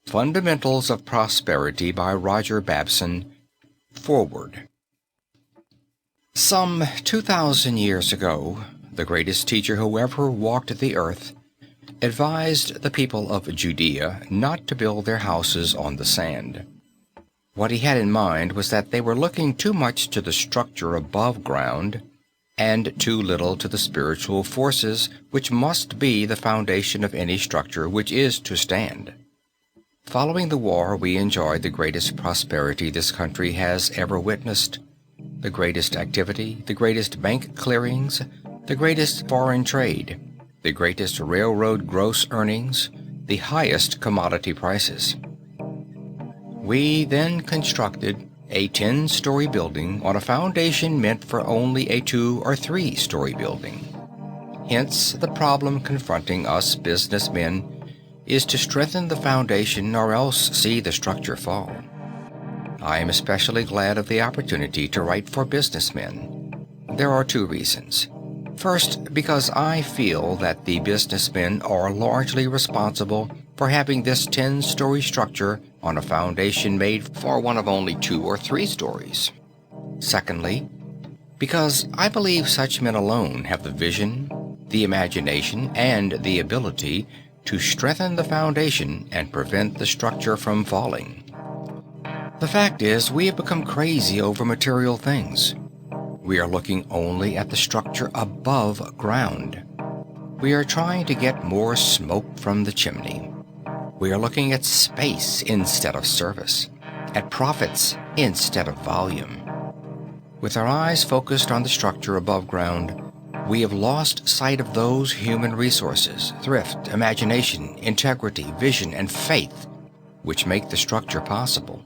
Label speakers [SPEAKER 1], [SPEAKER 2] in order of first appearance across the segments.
[SPEAKER 1] Fundamentals of Prosperity by Roger Babson. Forward. Some 2,000 years ago, the greatest teacher who ever walked the earth advised the people of Judea not to build their houses on the sand. What he had in mind was that they were looking too much to the structure above ground and too little to the spiritual forces which must be the foundation of any structure which is to stand. Following the war, we enjoyed the greatest prosperity this country has ever witnessed, the greatest activity, the greatest bank clearings, the greatest foreign trade, the greatest railroad gross earnings, the highest commodity prices. We then constructed a 10-story building on a foundation meant for only a 2- or 3-story building. Hence, the problem confronting us businessmen is to strengthen the foundation or else see the structure fall. I am especially glad of the opportunity to write for businessmen. There are 2 reasons. First, because I feel that the businessmen are largely responsible for having this 10-story structure on a foundation made for one of only 2 or 3 stories. Secondly, because I believe such men alone have the vision, the imagination, and the ability to strengthen the foundation and prevent the structure from falling. The fact is, we have become crazy over material things. We are looking only at the structure above ground. We are trying to get more smoke from the chimney. We are looking at space instead of service, at profits instead of volume. With our eyes focused on the structure above ground, we have lost sight of those human resources, thrift, imagination, integrity, vision, and faith, which make the structure possible.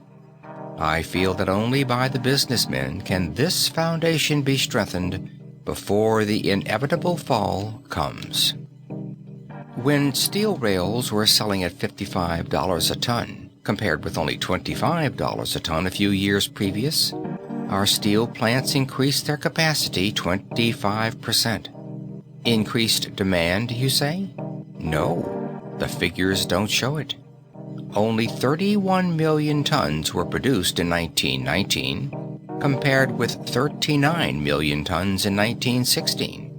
[SPEAKER 1] I feel that only by the businessmen can this foundation be strengthened before the inevitable fall comes. When steel rails were selling at $55 a ton, compared with only $25 a ton a few years previous, our steel plants increased their capacity 25%. Increased demand, you say? No, the figures don't show it. Only 31 million tons were produced in 1919, compared with 39 million tons in 1916.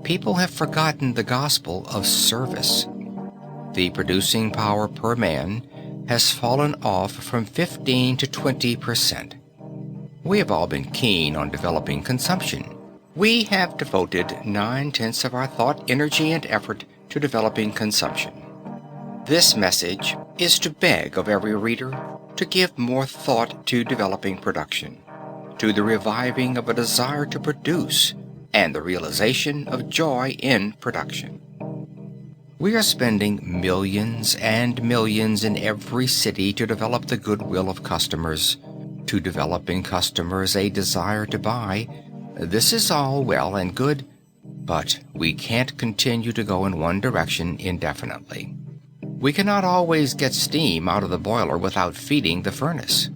[SPEAKER 1] People have forgotten the gospel of service. The producing power per man has fallen off from 15 to 20%. We have all been keen on developing consumption. We have devoted 9/10 of our thought, energy, and effort to developing consumption. This message is to beg of every reader to give more thought to developing production, to the reviving of a desire to produce, and the realization of joy in production. We are spending millions and millions in every city to develop the goodwill of customers, to develop in customers a desire to buy. This is all well and good, but we can't continue to go in one direction indefinitely. We cannot always get steam out of the boiler without feeding the furnace.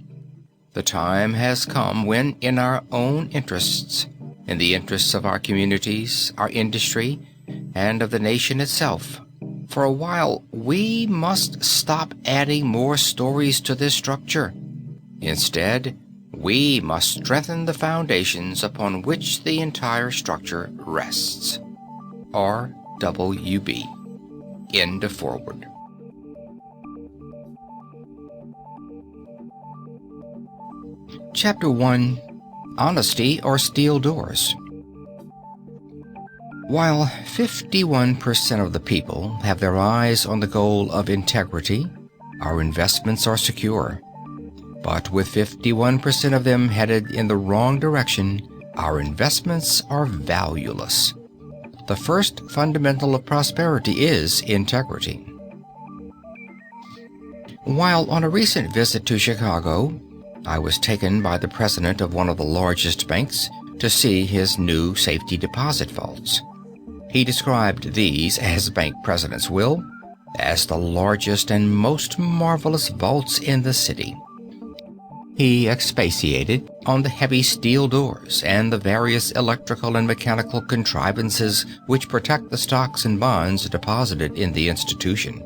[SPEAKER 1] The time has come when, in our own interests, in the interests of our communities, our industry, and of the nation itself, for a while we must stop adding more stories to this structure. Instead, we must strengthen the foundations upon which the entire structure rests. R.W.B. End of foreword. Chapter 1. Honesty or Steel Doors. While 51% of the people have their eyes on the goal of integrity, our investments are secure. But with 51% of them headed in the wrong direction, our investments are valueless. The first fundamental of prosperity is integrity. While on a recent visit to Chicago, I was taken by the president of one of the largest banks to see his new safety deposit vaults. He described these, as bank presidents will, as the largest and most marvelous vaults in the city. He expatiated on the heavy steel doors and the various electrical and mechanical contrivances which protect the stocks and bonds deposited in the institution.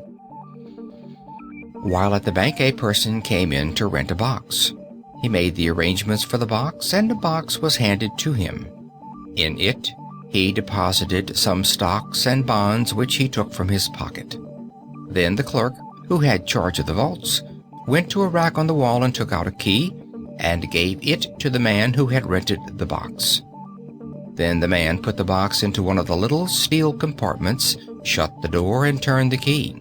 [SPEAKER 1] While at the bank, a person came in to rent a box. He made the arrangements for the box, and a box was handed to him. In it, he deposited some stocks and bonds which he took from his pocket. Then the clerk, who had charge of the vaults, went to a rack on the wall and took out a key and gave it to the man who had rented the box. Then the man put the box into one of the little steel compartments, shut the door, and turned the key.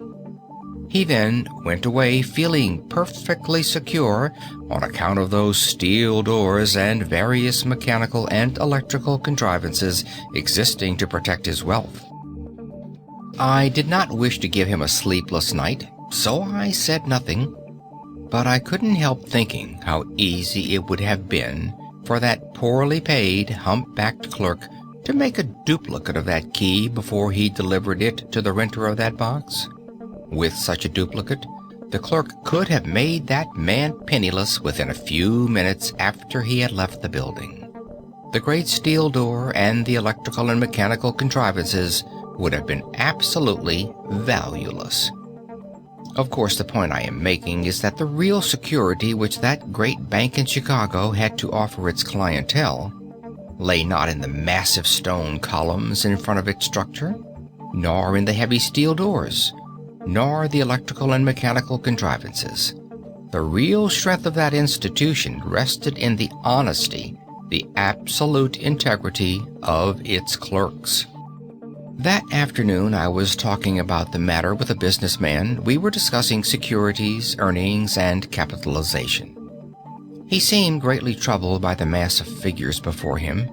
[SPEAKER 1] He then went away feeling perfectly secure on account of those steel doors and various mechanical and electrical contrivances existing to protect his wealth. I did not wish to give him a sleepless night, so I said nothing, but I couldn't help thinking how easy it would have been for that poorly paid, hump-backed clerk to make a duplicate of that key before he delivered it to the renter of that box. With such a duplicate, the clerk could have made that man penniless within a few minutes after he had left the building. The great steel door and the electrical and mechanical contrivances would have been absolutely valueless. Of course, the point I am making is that the real security which that great bank in Chicago had to offer its clientele lay not in the massive stone columns in front of its structure, nor in the heavy steel doors, nor the electrical and mechanical contrivances. The real strength of that institution rested in the honesty, the absolute integrity of its clerks. That afternoon I was talking about the matter with a businessman. We were discussing securities, earnings, and capitalization. He seemed greatly troubled by the mass of figures before him.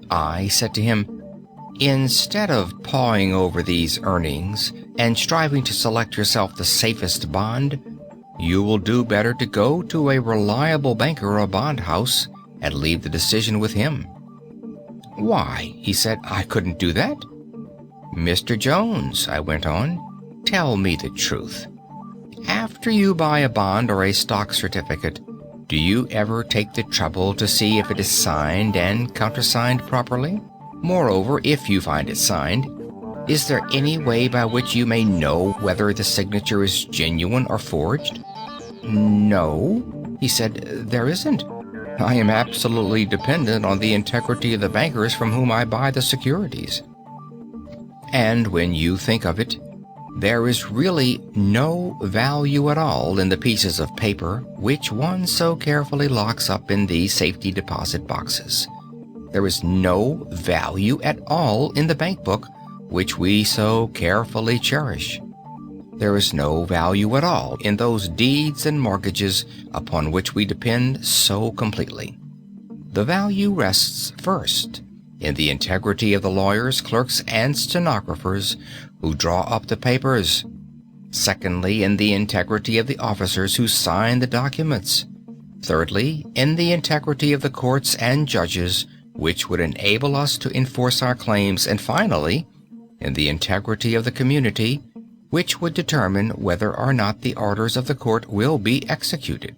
[SPEAKER 1] I said to him, "Instead of pawing over these earnings and striving to select yourself the safest bond, you will do better to go to a reliable banker or bond house and leave the decision with him." "Why," he said, "I couldn't do that." "Mr. Jones," I went on, "tell me the truth. After you buy a bond or a stock certificate, do you ever take the trouble to see if it is signed and countersigned properly? Moreover, if you find it signed, is there any way by which you may know whether the signature is genuine or forged?" "No," he said, "there isn't. I am absolutely dependent on the integrity of the bankers from whom I buy the securities." And when you think of it, there is really no value at all in the pieces of paper which one so carefully locks up in these safety deposit boxes. There is no value at all in the bank book which we so carefully cherish. There is no value at all in those deeds and mortgages upon which we depend so completely. The value rests first in the integrity of the lawyers, clerks, and stenographers who draw up the papers. Secondly, in the integrity of the officers who sign the documents. Thirdly, in the integrity of the courts and judges which would enable us to enforce our claims. And finally, in the integrity of the community which would determine whether or not the orders of the court will be executed.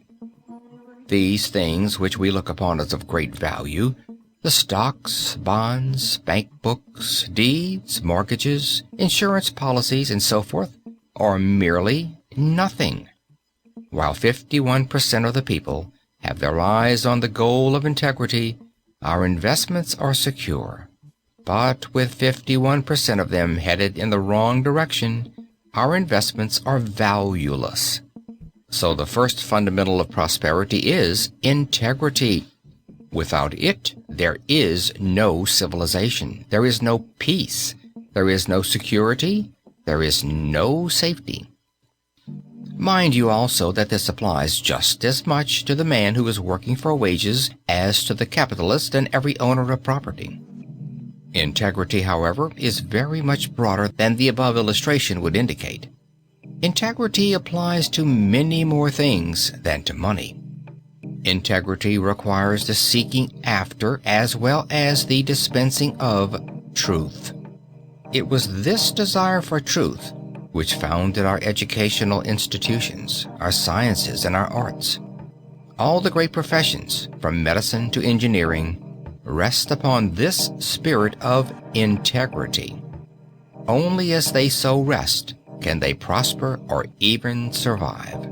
[SPEAKER 1] These things which we look upon as of great value, the stocks, bonds, bank books, deeds, mortgages, insurance policies, and so forth, are merely nothing. While 51% of the people have their eyes on the goal of integrity, our investments are secure. But with 51% of them headed in the wrong direction, our investments are valueless. So the first fundamental of prosperity is integrity. Without it, there is no civilization, there is no peace, there is no security, there is no safety. Mind you also that this applies just as much to the man who is working for wages as to the capitalist and every owner of property. Integrity, however, is very much broader than the above illustration would indicate. Integrity applies to many more things than to money. Integrity requires the seeking after as well as the dispensing of truth. It was this desire for truth which founded our educational institutions, our sciences, and our arts. All the great professions, from medicine to engineering, rest upon this spirit of integrity. Only as they so rest can they prosper or even survive.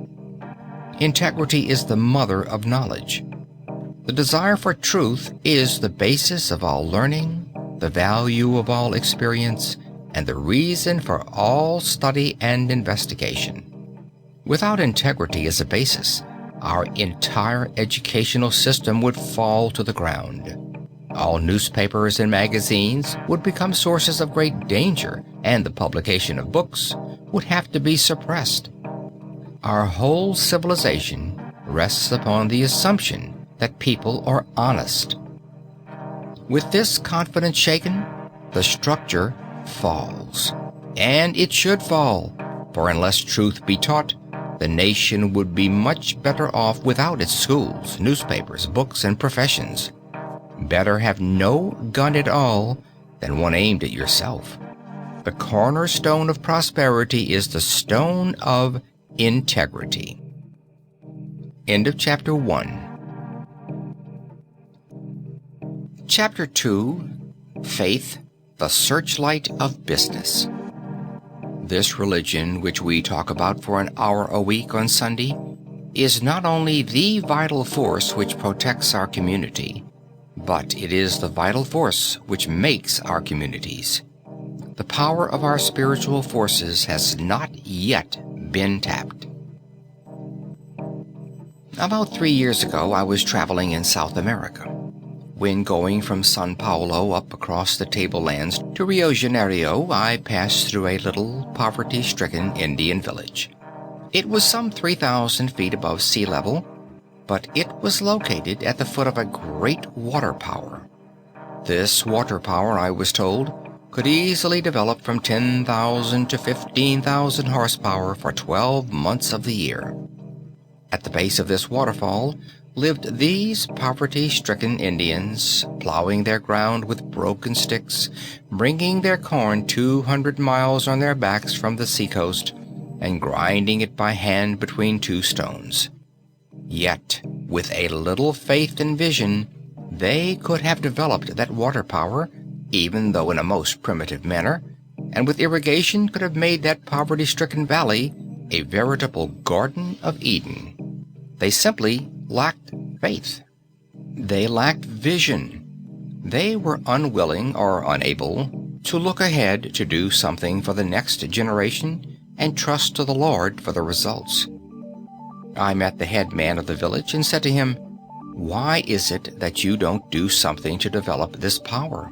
[SPEAKER 1] Integrity is the mother of knowledge. The desire for truth is the basis of all learning, the value of all experience, and the reason for all study and investigation. Without integrity as a basis, our entire educational system would fall to the ground. All newspapers and magazines would become sources of great danger, and the publication of books would have to be suppressed. Our whole civilization rests upon the assumption that people are honest. With this confidence shaken, the structure falls. And it should fall, for unless truth be taught, the nation would be much better off without its schools, newspapers, books, and professions. Better have no gun at all than one aimed at yourself. The cornerstone of prosperity is the stone of integrity. End of chapter 1. Chapter 2, Faith, the Searchlight of Business. This religion, which we talk about for an hour a week on Sunday, is not only the vital force which protects our community, but it is the vital force which makes our communities. The power of our spiritual forces has not yet been tapped. About 3 years ago, I was traveling in South America. When going from Sao Paulo up across the tablelands to Rio de Janeiro, I passed through a little poverty-stricken Indian village. It was some 3,000 feet above sea level, but it was located at the foot of a great water power. This water power, I was told, could easily develop from 10,000 to 15,000 horsepower for 12 months of the year. At the base of this waterfall lived these poverty-stricken Indians, plowing their ground with broken sticks, bringing their corn 200 miles on their backs from the seacoast, and grinding it by hand between two stones. Yet, with a little faith and vision, they could have developed that water power, even though in a most primitive manner, and with irrigation could have made that poverty-stricken valley a veritable Garden of Eden. They simply lacked faith. They lacked vision. They were unwilling or unable to look ahead to do something for the next generation and trust to the Lord for the results. I met the head man of the village and said to him, "Why is it that you don't do something to develop this power?"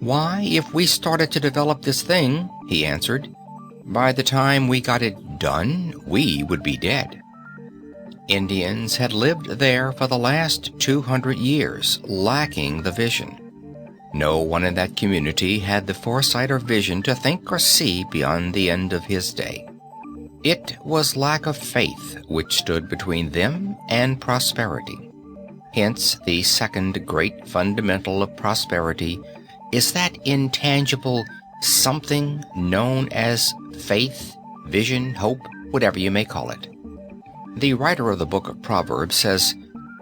[SPEAKER 1] "Why, if we started to develop this thing," he answered, "by the time we got it done, we would be dead." Indians had lived there for the last 200 years, lacking the vision. No one in that community had the foresight or vision to think or see beyond the end of his day. It was lack of faith which stood between them and prosperity. Hence, the second great fundamental of prosperity is that intangible something known as faith, vision, hope, whatever you may call it. The writer of the book of Proverbs says,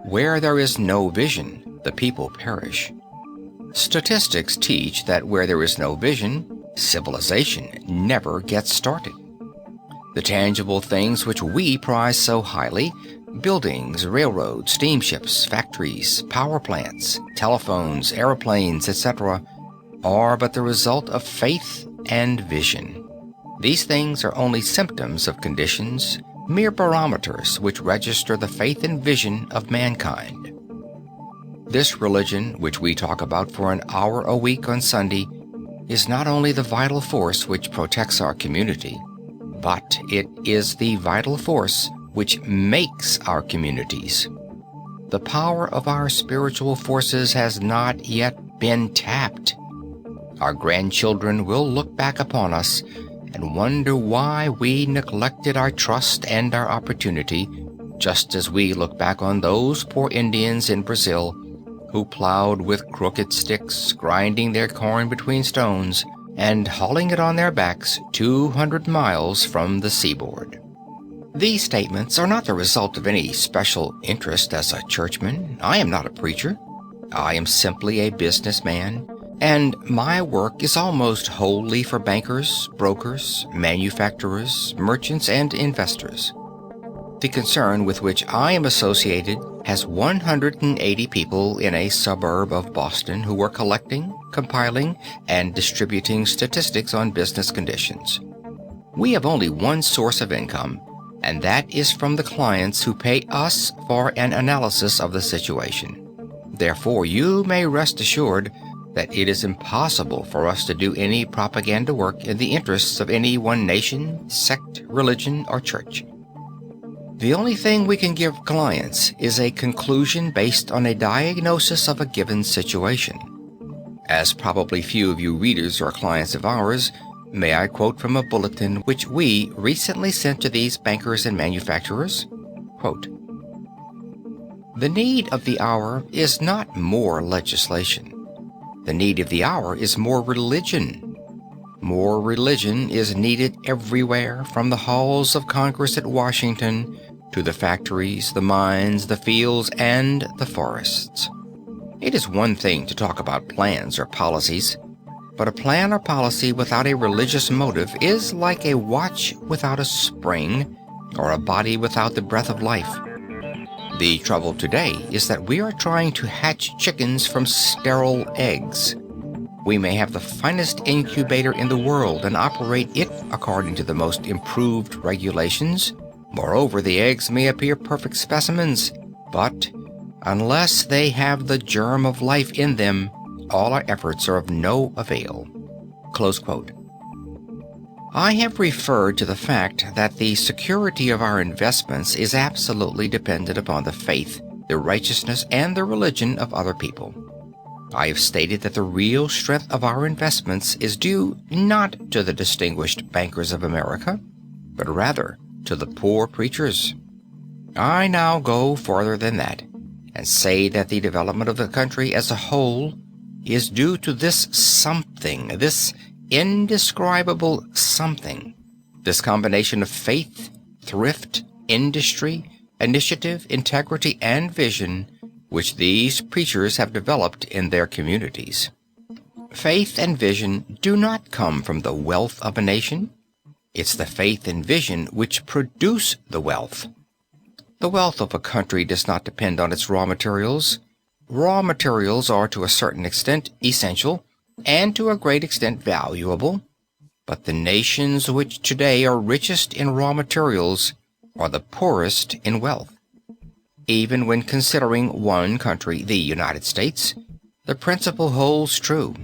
[SPEAKER 1] "Where there is no vision, the people perish." Statistics teach that where there is no vision, civilization never gets started. The tangible things which we prize so highly, buildings, railroads, steamships, factories, power plants, telephones, airplanes, etc., are but the result of faith and vision. These things are only symptoms of conditions, mere barometers which register the faith and vision of mankind. This religion, which we talk about for an hour a week on Sunday, is not only the vital force which protects our community, but it is the vital force which makes our communities. The power of our spiritual forces has not yet been tapped. Our grandchildren will look back upon us and wonder why we neglected our trust and our opportunity, just as we look back on those poor Indians in Brazil who plowed with crooked sticks, grinding their corn between stones, and hauling it on their backs 200 miles from the seaboard. These statements are not the result of any special interest as a churchman. I am not a preacher. I am simply a businessman, And my work is almost wholly for bankers, brokers, manufacturers, merchants, and investors. The concern with which I am associated has 180 people in a suburb of Boston who are collecting, compiling, and distributing statistics on business conditions. We have only one source of income, and that is from the clients who pay us for an analysis of the situation. Therefore, you may rest assured that it is impossible for us to do any propaganda work in the interests of any one nation, sect, religion, or church. The only thing we can give clients is a conclusion based on a diagnosis of a given situation. As probably few of you readers are clients of ours, may I quote from a bulletin which we recently sent to these bankers and manufacturers? Quote, "The need of the hour is not more legislation. The need of the hour is more religion. More religion is needed everywhere, from the halls of Congress at Washington to the factories, the mines, the fields, and the forests. It is one thing to talk about plans or policies, but a plan or policy without a religious motive is like a watch without a spring, or a body without the breath of life. The trouble today is that we are trying to hatch chickens from sterile eggs. We may have the finest incubator in the world and operate it according to the most improved regulations. Moreover, the eggs may appear perfect specimens, but unless they have the germ of life in them, all our efforts are of no avail." Close quote. I have referred to the fact that the security of our investments is absolutely dependent upon the faith, the righteousness, and the religion of other people. I have stated that the real strength of our investments is due not to the distinguished bankers of America, but rather to the poor preachers. I now go farther than that, and say that the development of the country as a whole is due to this something, this indescribable something, this combination of faith, thrift, industry, initiative, integrity, and vision which these preachers have developed in their communities. Faith and vision do not come from the wealth of a nation. It's the faith and vision which produce the wealth. The wealth of a country does not depend on its raw materials. Raw materials are to a certain extent essential, and to a great extent valuable, but the nations which today are richest in raw materials are the poorest in wealth. Even when considering one country, the United States, the principle holds true.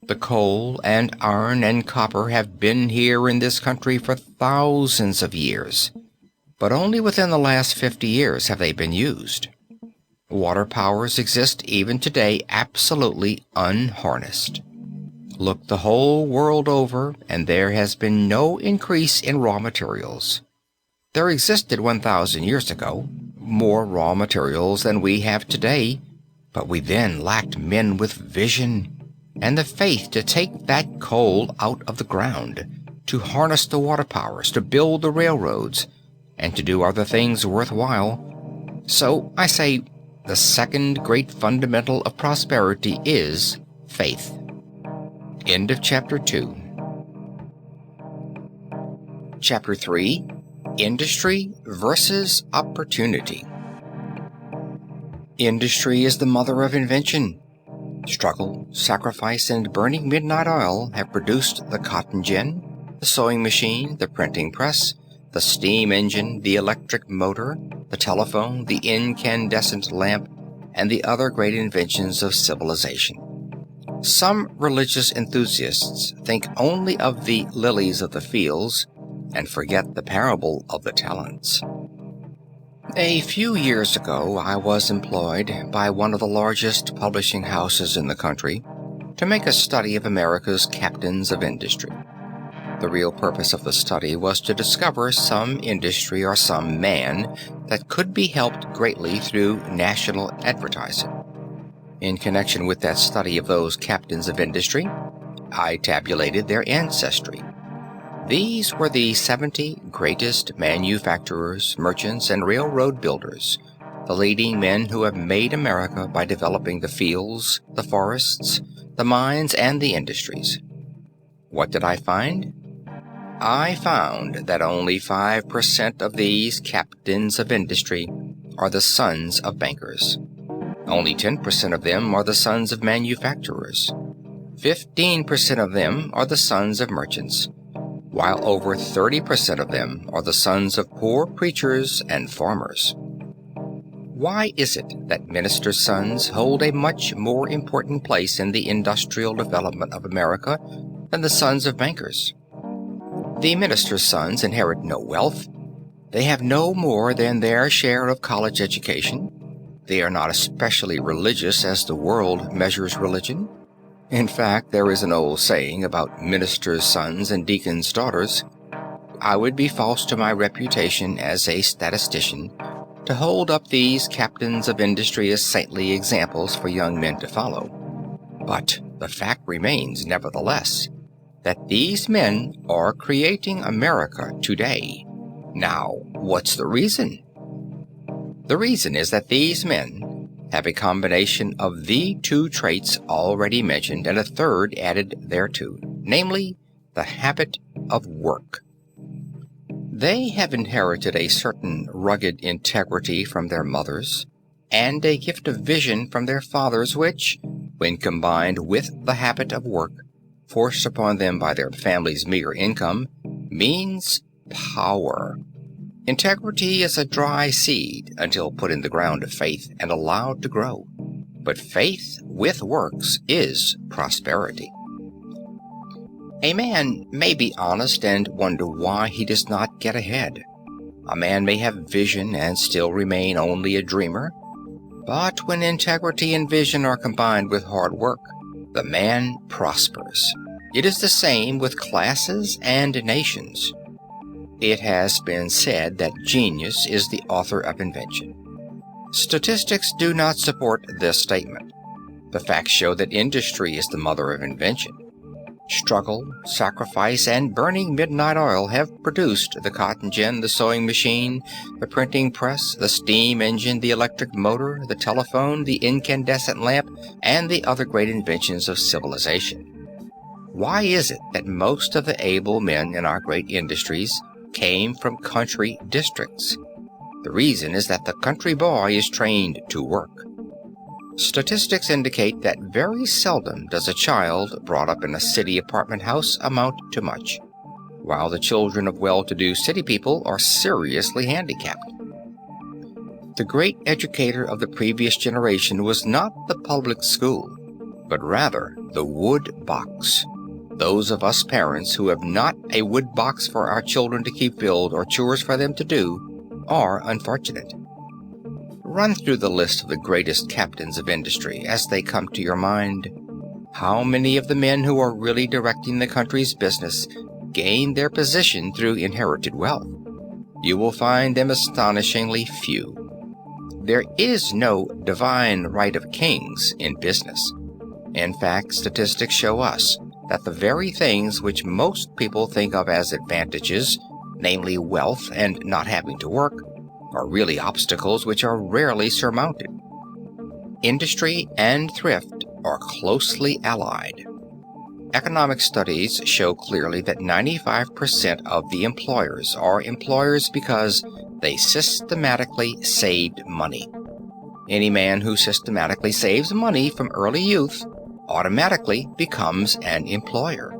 [SPEAKER 1] The coal and iron and copper have been here in this country for thousands of years, but only within the last 50 years have they been used. Water powers exist even today absolutely unharnessed. Look the whole world over, and there has been no increase in raw materials. There existed 1,000 years ago more raw materials than we have today, but we then lacked men with vision and the faith to take that coal out of the ground, to harness the water powers, to build the railroads, and to do other things worthwhile. So I say, the second great fundamental of prosperity is faith. End of chapter 2. Chapter 3. Industry versus opportunity. Industry is the mother of invention. Struggle, sacrifice, and burning midnight oil have produced the cotton gin, the sewing machine, the printing press, the steam engine, the electric motor, the telephone, the incandescent lamp, and the other great inventions of civilization. Some religious enthusiasts think only of the lilies of the fields and forget the parable of the talents. A few years ago, I was employed by one of the largest publishing houses in the country to make a study of America's captains of industry. The real purpose of the study was to discover some industry or some man that could be helped greatly through national advertising. In connection with that study of those captains of industry, I tabulated their ancestry. These were the 70 greatest manufacturers, merchants, and railroad builders, the leading men who have made America by developing the fields, the forests, the mines, and the industries. What did I find? I found that only 5% of these captains of industry are the sons of bankers. Only 10% of them are the sons of manufacturers. 15% of them are the sons of merchants, while over 30% of them are the sons of poor preachers and farmers. Why is it that ministers' sons hold a much more important place in the industrial development of America than the sons of bankers? The ministers' sons inherit no wealth. They have no more than their share of college education. They are not especially religious as the world measures religion. In fact, there is an old saying about ministers' sons and deacons' daughters. I would be false to my reputation as a statistician to hold up these captains of industry as saintly examples for young men to follow. But the fact remains, nevertheless, that these men are creating America today. Now, what's the reason? The reason is that these men have a combination of the two traits already mentioned and a third added thereto, namely, the habit of work. They have inherited a certain rugged integrity from their mothers, and a gift of vision from their fathers which, when combined with the habit of work, forced upon them by their family's meager income, means power. Integrity is a dry seed until put in the ground of faith and allowed to grow. But faith with works is prosperity. A man may be honest and wonder why he does not get ahead. A man may have vision and still remain only a dreamer. But when integrity and vision are combined with hard work, the man prospers. It is the same with classes and nations. It has been said that genius is the author of invention. Statistics do not support this statement. The facts show that industry is the mother of invention. Struggle, sacrifice, and burning midnight oil have produced the cotton gin, the sewing machine, the printing press, the steam engine, the electric motor, the telephone, the incandescent lamp, and the other great inventions of civilization. Why is it that most of the able men in our great industries came from country districts? The reason is that the country boy is trained to work. Statistics indicate that very seldom does a child brought up in a city apartment house amount to much, while the children of well-to-do city people are seriously handicapped. The great educator of the previous generation was not the public school, but rather the wood box. Those of us parents who have not a wood box for our children to keep filled or chores for them to do are unfortunate. Run through the list of the greatest captains of industry as they come to your mind. How many of the men who are really directing the country's business gain their position through inherited wealth? You will find them astonishingly few. There is no divine right of kings in business. In fact, statistics show us that the very things which most people think of as advantages, namely wealth and not having to work, are really obstacles which are rarely surmounted. Industry and thrift are closely allied. Economic studies show clearly that 95% of the employers are employers because they systematically saved money. Any man who systematically saves money from early youth automatically becomes an employer.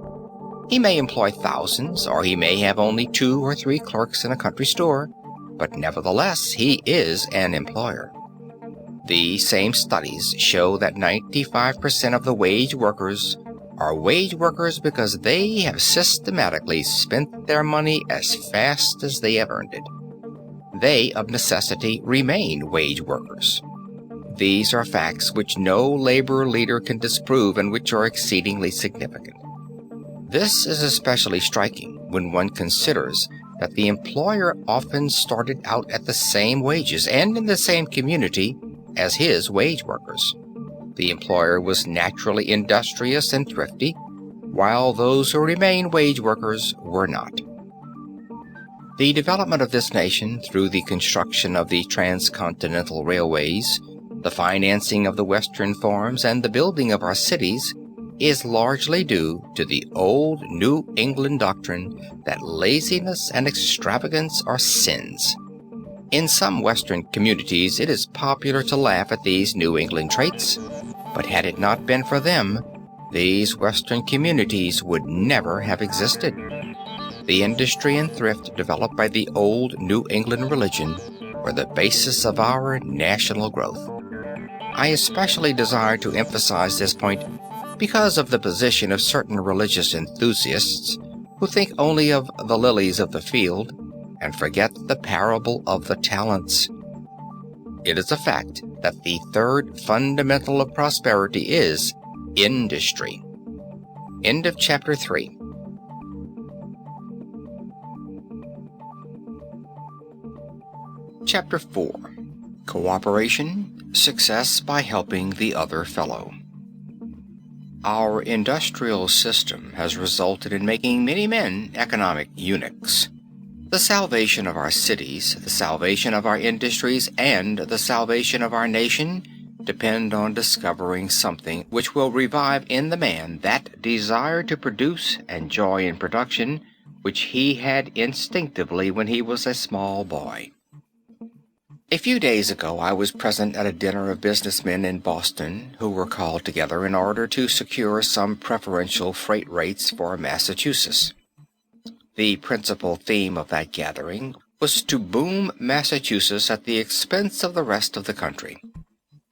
[SPEAKER 1] He may employ thousands, or he may have only 2 or 3 clerks in a country store, but nevertheless he is an employer. These same studies show that 95% of the wage workers are wage workers because they have systematically spent their money as fast as they have earned it. They, of necessity, remain wage workers. These are facts which no labor leader can disprove and which are exceedingly significant. This is especially striking when one considers that the employer often started out at the same wages and in the same community as his wage workers. The employer was naturally industrious and thrifty, while those who remain wage workers were not. The development of this nation through the construction of the transcontinental railways, the financing of the western farms, and the building of our cities is largely due to the old New England doctrine that laziness and extravagance are sins. In some Western communities, it is popular to laugh at these New England traits, but had it not been for them, these Western communities would never have existed. The industry and thrift developed by the old New England religion were the basis of our national growth. I especially desire to emphasize this point because of the position of certain religious enthusiasts who think only of the lilies of the field and forget the parable of the talents. It is a fact that the third fundamental of prosperity is industry. End of chapter 3. Chapter 4. Cooperation, success by helping the other fellow. Our industrial system has resulted in making many men economic eunuchs. The salvation of our cities, the salvation of our industries, and the salvation of our nation depend on discovering something which will revive in the man that desire to produce and joy in production which he had instinctively when he was a small boy. A few days ago I was present at a dinner of businessmen in Boston who were called together in order to secure some preferential freight rates for Massachusetts. The principal theme of that gathering was to boom Massachusetts at the expense of the rest of the country.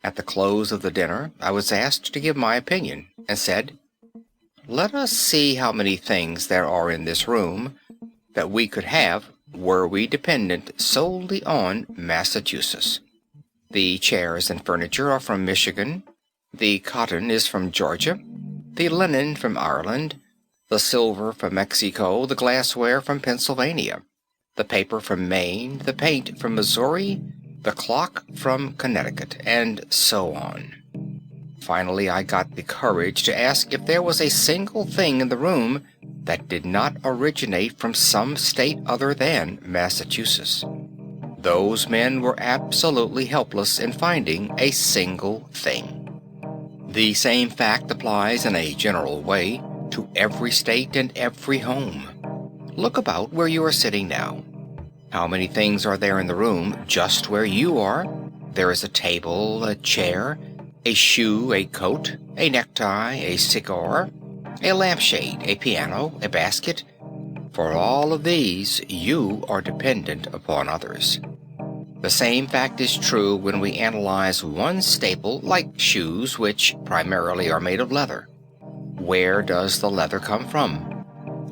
[SPEAKER 1] At the close of the dinner, I was asked to give my opinion, and said, "Let us see how many things there are in this room that we could have were we dependent solely on Massachusetts. The chairs and furniture are from Michigan, the cotton is from Georgia, the linen from Ireland, the silver from Mexico, the glassware from Pennsylvania, the paper from Maine, the paint from Missouri, the clock from Connecticut, and so on." Finally, I got the courage to ask if there was a single thing in the room that did not originate from some state other than Massachusetts. Those men were absolutely helpless in finding a single thing. The same fact applies in a general way to every state and every home. Look about where you are sitting now. How many things are there in the room just where you are? There is a table, a chair, a shoe, a coat, a necktie, a cigar, a lampshade, a piano, a basket. For all of these, you are dependent upon others. The same fact is true when we analyze one staple like shoes, which primarily are made of leather. Where does the leather come from?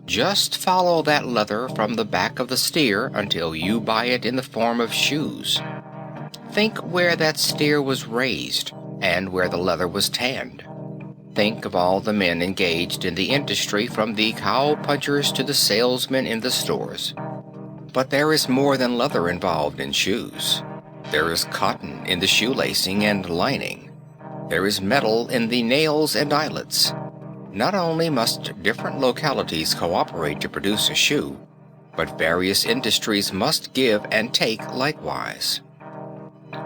[SPEAKER 1] Just follow that leather from the back of the steer until you buy it in the form of shoes. Think where that steer was raised and where the leather was tanned. Think of all the men engaged in the industry, from the cow punchers to the salesmen in the stores. But there is more than leather involved in shoes. There is cotton in the shoelacing and lining. There is metal in the nails and eyelets. Not only must different localities cooperate to produce a shoe, but various industries must give and take likewise.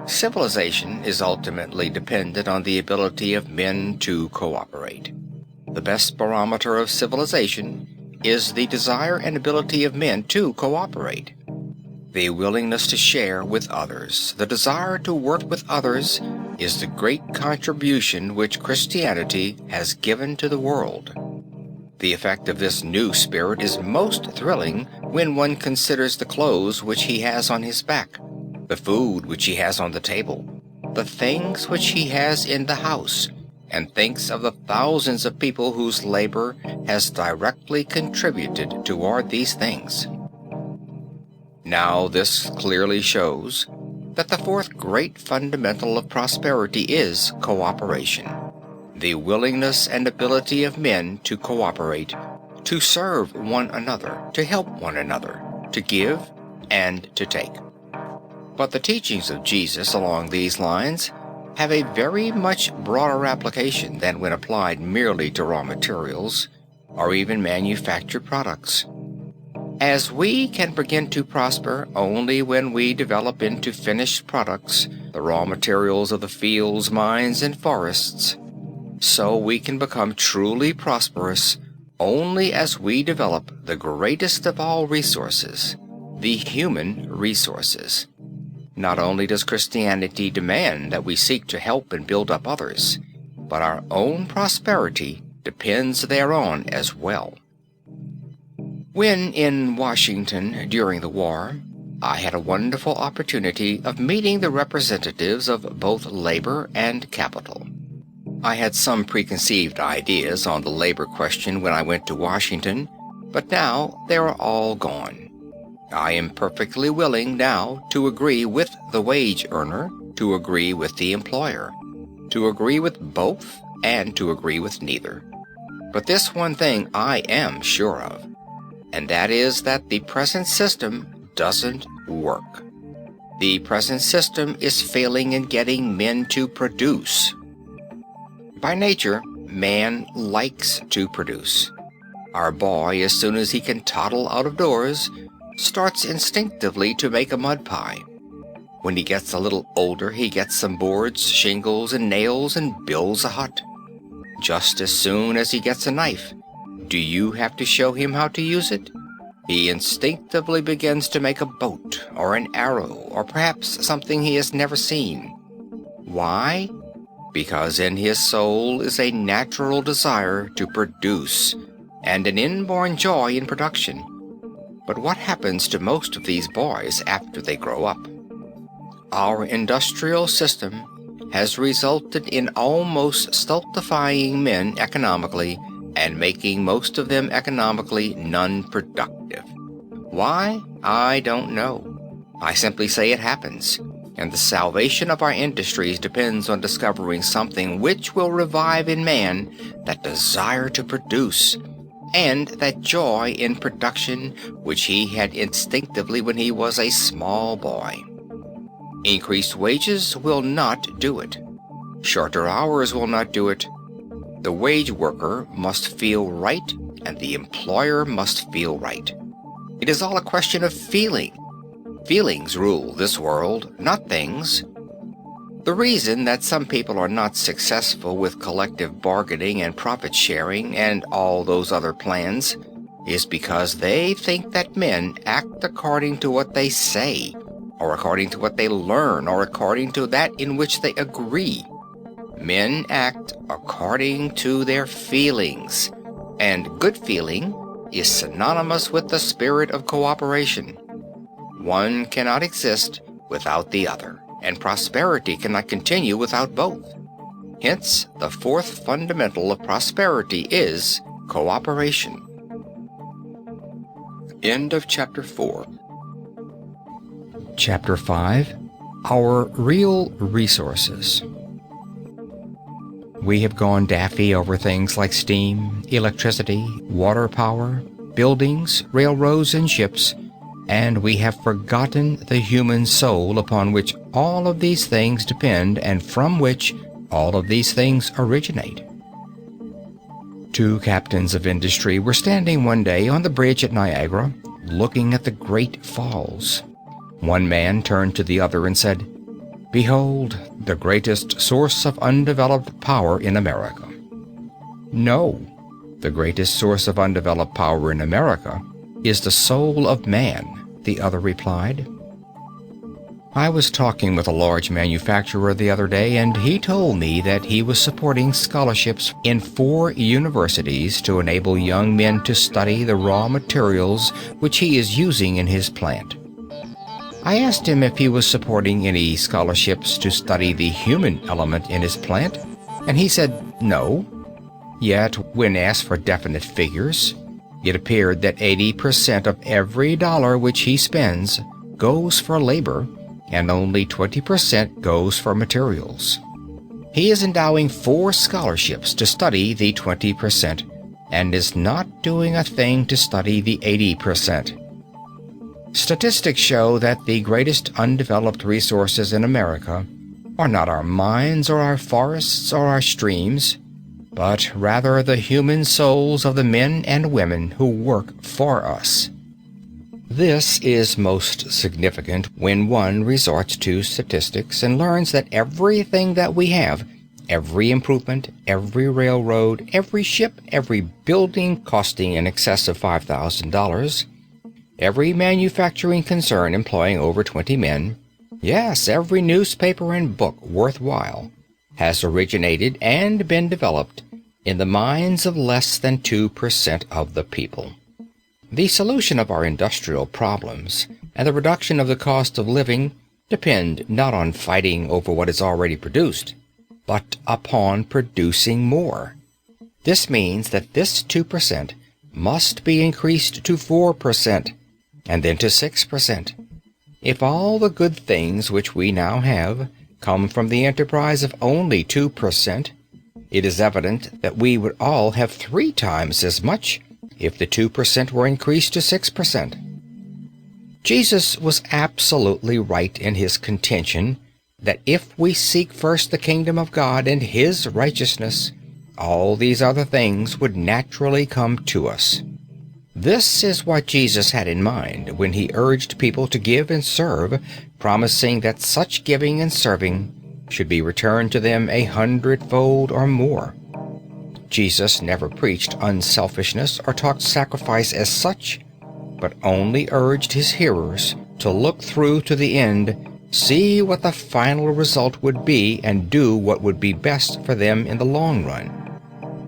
[SPEAKER 1] Civilization is ultimately dependent on the ability of men to cooperate. The best barometer of civilization is the desire and ability of men to cooperate. The willingness to share with others, the desire to work with others, is the great contribution which Christianity has given to the world. The effect of this new spirit is most thrilling when one considers the clothes which he has on his back, the food which he has on the table, the things which he has in the house, and thinks of the thousands of people whose labor has directly contributed toward these things. Now this clearly shows that the fourth great fundamental of prosperity is cooperation, the willingness and ability of men to cooperate, to serve one another, to help one another, to give and to take. But the teachings of Jesus along these lines have a very much broader application than when applied merely to raw materials or even manufactured products. As we can begin to prosper only when we develop into finished products the raw materials of the fields, mines, and forests, So we can become truly prosperous only as we develop the greatest of all resources, the human resources. Not only does Christianity demand that we seek to help and build up others, but our own prosperity depends thereon as well. When in Washington during the war, I had a wonderful opportunity of meeting the representatives of both labor and capital. I had some preconceived ideas on the labor question when I went to Washington, but now they are all gone. I am perfectly willing now to agree with the wage earner, to agree with the employer, to agree with both, and to agree with neither. But this one thing I am sure of, and that is that the present system doesn't work. The present system is failing in getting men to produce. By nature, man likes to produce. Our boy, as soon as he can toddle out of doors, starts instinctively to make a mud pie. When he gets a little older, he gets some boards, shingles, and nails and builds a hut. Just as soon as he gets a knife, do you have to show him how to use it? He instinctively begins to make a boat, or an arrow, or perhaps something he has never seen. Why? Because in his soul is a natural desire to produce, and an inborn joy in production. But what happens to most of these boys after they grow up? Our industrial system has resulted in almost stultifying men economically and making most of them economically non-productive. Why? I don't know. I simply say it happens, and the salvation of our industries depends on discovering something which will revive in man that desire to produce, and that joy in production which he had instinctively when he was a small boy. Increased wages will not do it. Shorter hours will not do it. The wage worker must feel right, and the employer must feel right. It is all a question of feeling. Feelings rule this world, not things. The reason that some people are not successful with collective bargaining and profit sharing and all those other plans is because they think that men act according to what they say, or according to what they learn, or according to that in which they agree. Men act according to their feelings, and good feeling is synonymous with the spirit of cooperation. One cannot exist without the other, and prosperity cannot continue without both. Hence, the fourth fundamental of prosperity is cooperation. End of Chapter 4. Chapter 5. Our Real Resources. We have gone daffy over things like steam, electricity, water power, buildings, railroads, and ships, and we have forgotten the human soul upon which all of these things depend and from which all of these things originate. Two captains of industry were standing one day on the bridge at Niagara, looking at the great falls. One man turned to the other and said, "Behold, the greatest source of undeveloped power in America." "No, the greatest source of undeveloped power in America is the soul of man," the other replied. I was talking with a large manufacturer the other day, and he told me that he was supporting scholarships in 4 universities to enable young men to study the raw materials which he is using in his plant. I asked him if he was supporting any scholarships to study the human element in his plant, and he said no. Yet, when asked for definite figures, it appeared that 80% of every dollar which he spends goes for labor, and only 20% goes for materials. He is endowing 4 scholarships to study the 20%, and is not doing a thing to study the 80%. Statistics show that the greatest undeveloped resources in America are not our mines or our forests or our streams, but rather the human souls of the men and women who work for us. This is most significant when one resorts to statistics and learns that everything that we have Every improvement, every railroad, every ship, every building costing in excess of $5,000, every manufacturing concern employing over 20 men, yes, every newspaper and book worthwhile, has originated and been developed in the minds of less than 2% of the people. The solution of our industrial problems and the reduction of the cost of living depend not on fighting over what is already produced, but upon producing more. This means that this 2% must be increased to 4%, and then to 6%. If all the good things which we now have come from the enterprise of only 2%, it is evident that we would all have 3 times as much if the 2% were increased to 6%. Jesus was absolutely right in his contention that if we seek first the kingdom of God and his righteousness, all these other things would naturally come to us. This is what Jesus had in mind when he urged people to give and serve, promising that such giving and serving should be returned to them 100-fold or more. Jesus never preached unselfishness or taught sacrifice as such, but only urged his hearers to look through to the end, see what the final result would be, and do what would be best for them in the long run.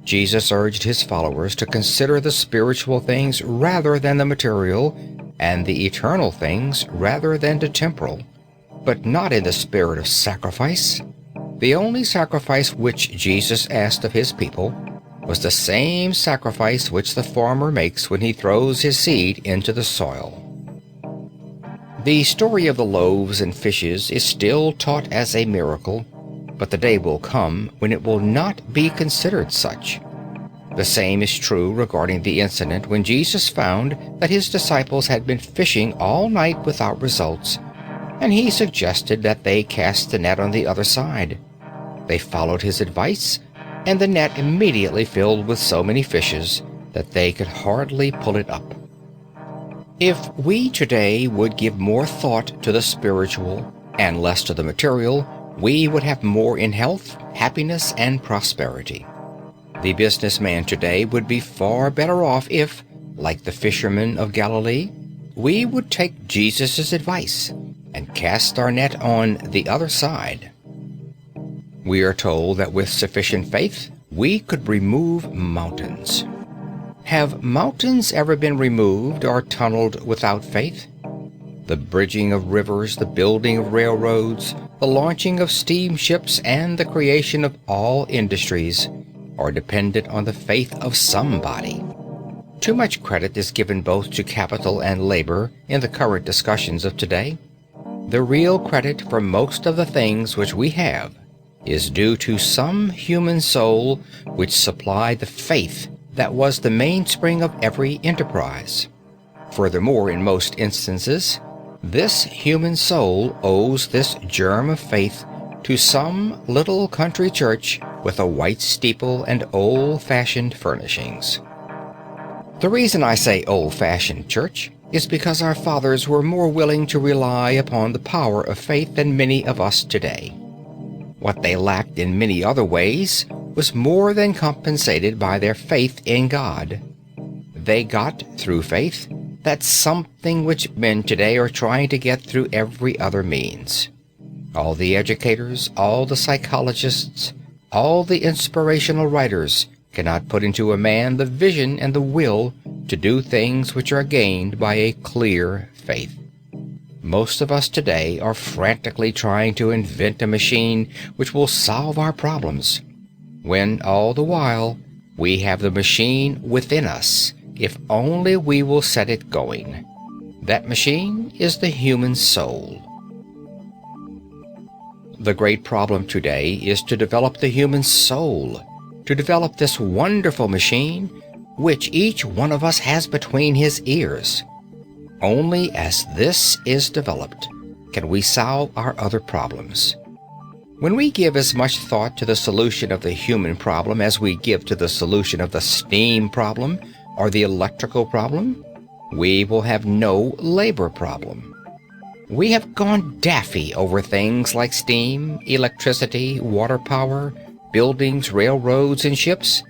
[SPEAKER 1] Jesus urged his followers to consider the spiritual things rather than the material, and the eternal things rather than the temporal, but not in the spirit of sacrifice. The only sacrifice which Jesus asked of his people was the same sacrifice which the farmer makes when he throws his seed into the soil. The story of the loaves and fishes is still taught as a miracle, but the day will come when it will not be considered such. The same is true regarding the incident when Jesus found that his disciples had been fishing all night without results, and he suggested that they cast the net on the other side. They followed his advice, and the net immediately filled with so many fishes that they could hardly pull it up. If we today would give more thought to the spiritual and less to the material, we would have more in health, happiness, and prosperity. The businessman today would be far better off if, like the fishermen of Galilee, we would take Jesus' advice and cast our net on the other side. We are told that with sufficient faith, we could remove mountains. Have mountains ever been removed or tunneled without faith? The bridging of rivers, the building of railroads, the launching of steamships, and the creation of all industries are dependent on the faith of somebody. Too much credit is given both to capital and labor in the current discussions of today. The real credit for most of the things which we have is due to some human soul which supplied the faith that was the mainspring of every enterprise. Furthermore, in most instances, this human soul owes this germ of faith to some little country church with a white steeple and old-fashioned furnishings. The reason I say old-fashioned church is because our fathers were more willing to rely upon the power of faith than many of us today. What they lacked in many other ways was more than compensated by their faith in God. They got, through faith, that something which men today are trying to get through every other means. All the educators, all the psychologists, all the inspirational writers cannot put into a man the vision and the will to do things which are gained by a clear faith. Most of us today are frantically trying to invent a machine which will solve our problems, when all the while we have the machine within us, if only we will set it going. That machine is the human soul. The great problem today is to develop the human soul, to develop this wonderful machine which each one of us has between his ears. Only as this is developed can we solve our other problems. When we give as much thought to the solution of the human problem as we give to the solution of the steam problem or the electrical problem, we will have no labor problem. We have gone daffy over things like steam, electricity, water power, buildings, railroads, and ships,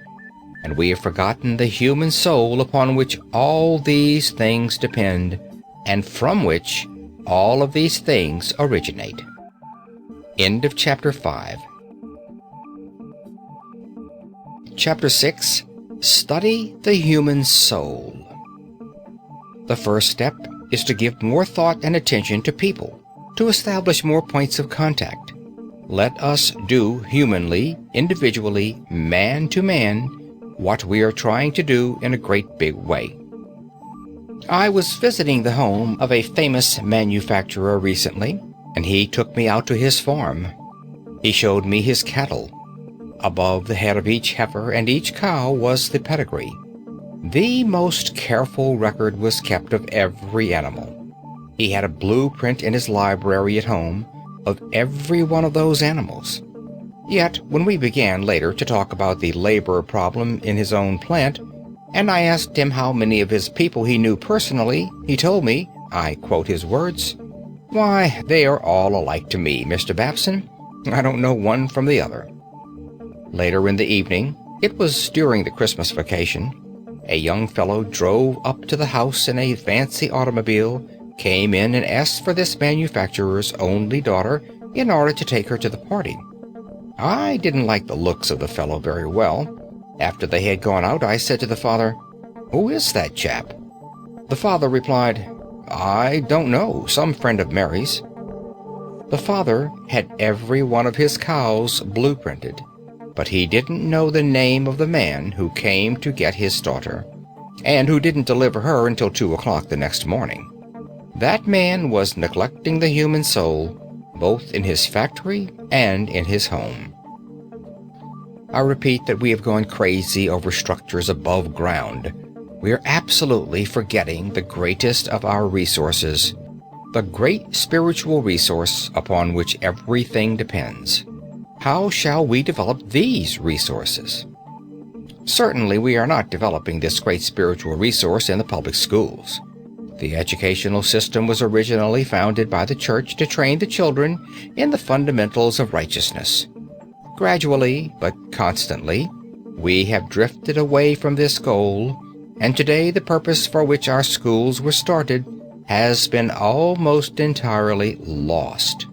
[SPEAKER 1] and we have forgotten the human soul upon which all these things depend, and from which all of these things originate. End of chapter 5. Chapter 6. Study the human soul. The first step is to give more thought and attention to people, to establish more points of contact. Let us do humanly, individually, man to man, what we are trying to do in a great big way. I was visiting the home of a famous manufacturer recently, and he took me out to his farm. He showed me his cattle. Above the head of each heifer and each cow was the pedigree. The most careful record was kept of every animal. He had a blueprint in his library at home of every one of those animals. Yet, when we began later to talk about the labor problem in his own plant, and I asked him how many of his people he knew personally, he told me, I quote his words, "Why, they are all alike to me, Mr. Babson. I don't know one from the other." Later in the evening, it was during the Christmas vacation, a young fellow drove up to the house in a fancy automobile, came in and asked for this manufacturer's only daughter in order to take her to the party. I didn't like the looks of the fellow very well. After they had gone out, I said to the father, "Who is that chap?" The father replied, "I don't know, some friend of Mary's." The father had every one of his cows blueprinted, but he didn't know the name of the man who came to get his daughter, and who didn't deliver her until 2 o'clock the next morning. That man was neglecting the human soul, both in his factory and in his home. I repeat that we have gone crazy over structures above ground. We are absolutely forgetting the greatest of our resources, the great spiritual resource upon which everything depends. How shall we develop these resources? Certainly we are not developing this great spiritual resource in the public schools. The educational system was originally founded by the church to train the children in the fundamentals of righteousness. Gradually, but constantly, we have drifted away from this goal, and today the purpose for which our schools were started has been almost entirely lost.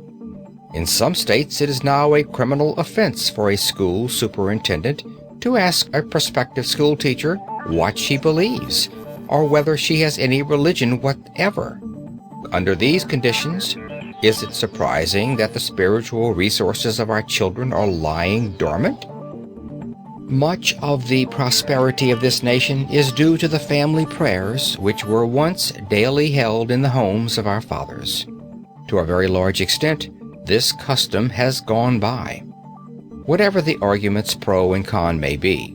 [SPEAKER 1] In some states, it is now a criminal offense for a school superintendent to ask a prospective school teacher what she believes, or whether she has any religion whatever. Under these conditions, is it surprising that the spiritual resources of our children are lying dormant? Much of the prosperity of this nation is due to the family prayers which were once daily held in the homes of our fathers. To a very large extent, this custom has gone by. Whatever the arguments pro and con may be,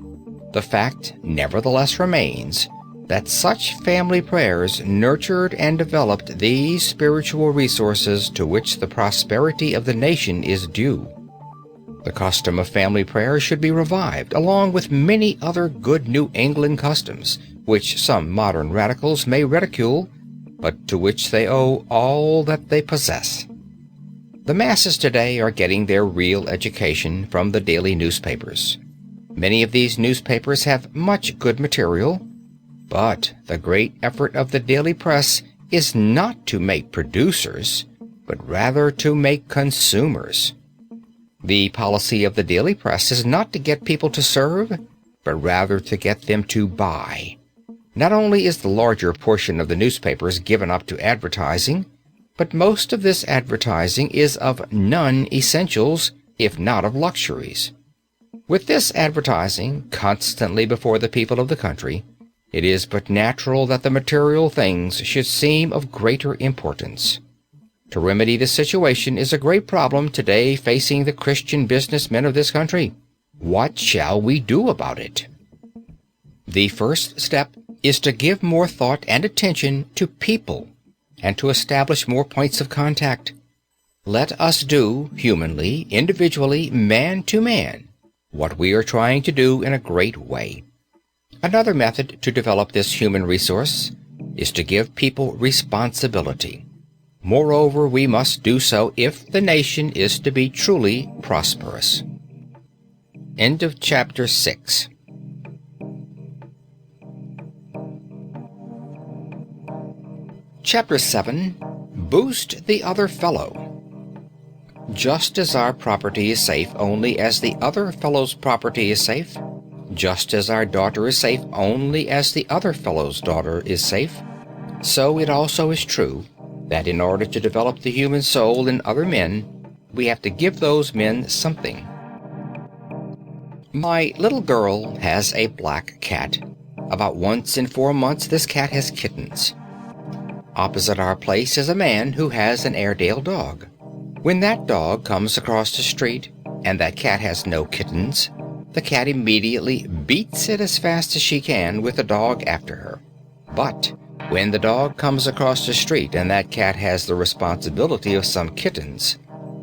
[SPEAKER 1] the fact nevertheless remains that such family prayers nurtured and developed these spiritual resources to which the prosperity of the nation is due. The custom of family prayer should be revived, along with many other good New England customs, which some modern radicals may ridicule, but to which they owe all that they possess. The masses today are getting their real education from the daily newspapers. Many of these newspapers have much good material, but the great effort of the daily press is not to make producers, but rather to make consumers. The policy of the daily press is not to get people to serve, but rather to get them to buy. Not only is the larger portion of the newspapers given up to advertising, but most of this advertising is of non-essentials, if not of luxuries. With this advertising constantly before the people of the country, it is but natural that the material things should seem of greater importance. To remedy this situation is a great problem today facing the Christian businessmen of this country. What shall we do about it? The first step is to give more thought and attention to people, and to establish more points of contact. Let us do, humanly, individually, man to man, what we are trying to do in a great way. Another method to develop this human resource is to give people responsibility. Moreover, we must do so if the nation is to be truly prosperous. End of chapter 6. Chapter 7. Boost the other fellow. Just as our property is safe only as the other fellow's property is safe, just as our daughter is safe only as the other fellow's daughter is safe, so it also is true that in order to develop the human soul in other men, we have to give those men something. My little girl has a black cat. About once in 4 months this cat has kittens. Opposite our place is a man who has an Airedale dog. When that dog comes across the street and that cat has no kittens, the cat immediately beats it as fast as she can with the dog after her. But when the dog comes across the street and that cat has the responsibility of some kittens,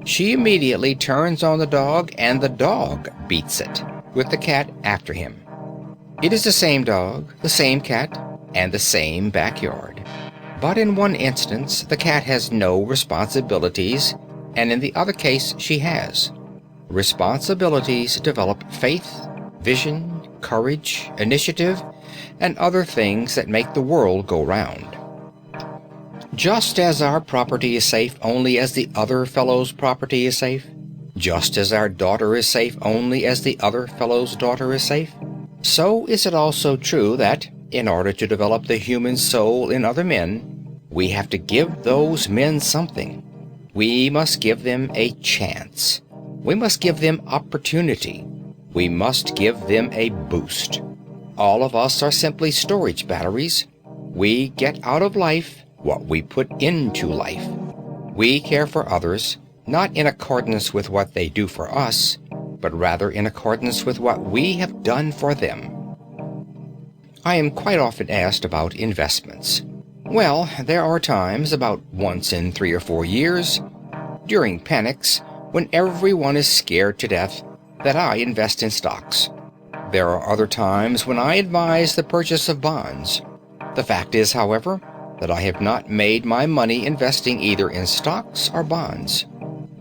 [SPEAKER 1] she immediately turns on the dog and the dog beats it, with the cat after him. It is the same dog, the same cat, and the same backyard. But in one instance, the cat has no responsibilities, and in the other case, she has. Responsibilities develop faith, vision, courage, initiative, and other things that make the world go round. Just as our property is safe only as the other fellow's property is safe, just as our daughter is safe only as the other fellow's daughter is safe, so is it also true that, in order to develop the human soul in other men, we have to give those men something. We must give them a chance. We must give them opportunity. We must give them a boost. All of us are simply storage batteries. We get out of life what we put into life. We care for others, not in accordance with what they do for us, but rather in accordance with what we have done for them. I am quite often asked about investments. Well, there are times, about once in 3 or 4 years, during panics, when everyone is scared to death, that I invest in stocks. There are other times when I advise the purchase of bonds. The fact is, however, that I have not made my money investing either in stocks or bonds.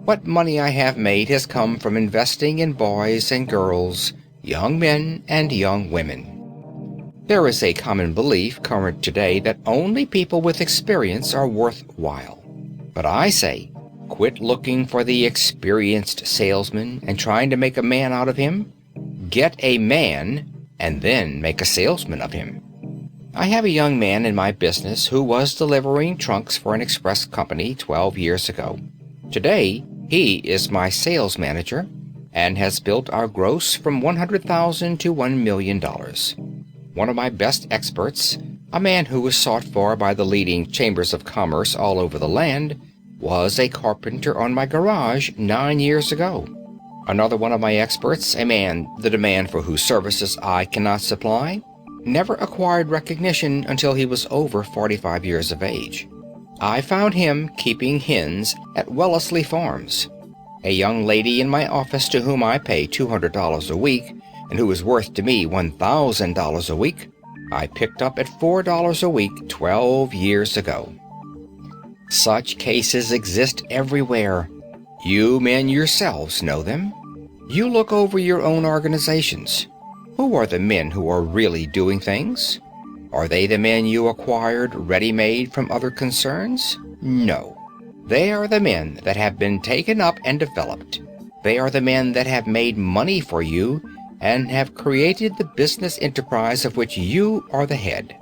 [SPEAKER 1] What money I have made has come from investing in boys and girls, young men and young women. There is a common belief current today that only people with experience are worthwhile. But I say, quit looking for the experienced salesman and trying to make a man out of him. Get a man and then make a salesman of him. I have a young man in my business who was delivering trunks for an express company 12 years ago. Today, he is my sales manager and has built our gross from $100,000 to $1 million. One of my best experts, a man who was sought for by the leading chambers of commerce all over the land, was a carpenter on my garage 9 years ago. Another one of my experts, a man the demand for whose services I cannot supply, never acquired recognition until he was over 45 years of age. I found him keeping hens at Wellesley Farms. A young lady in my office to whom I pay $200 a week and who is worth to me $1,000 a week, I picked up at $4 a week 12 years ago. Such cases exist everywhere. You men yourselves know them. You look over your own organizations. Who are the men who are really doing things? Are they the men you acquired ready-made from other concerns? No. They are the men that have been taken up and developed. They are the men that have made money for you and have created the business enterprise of which you are the head.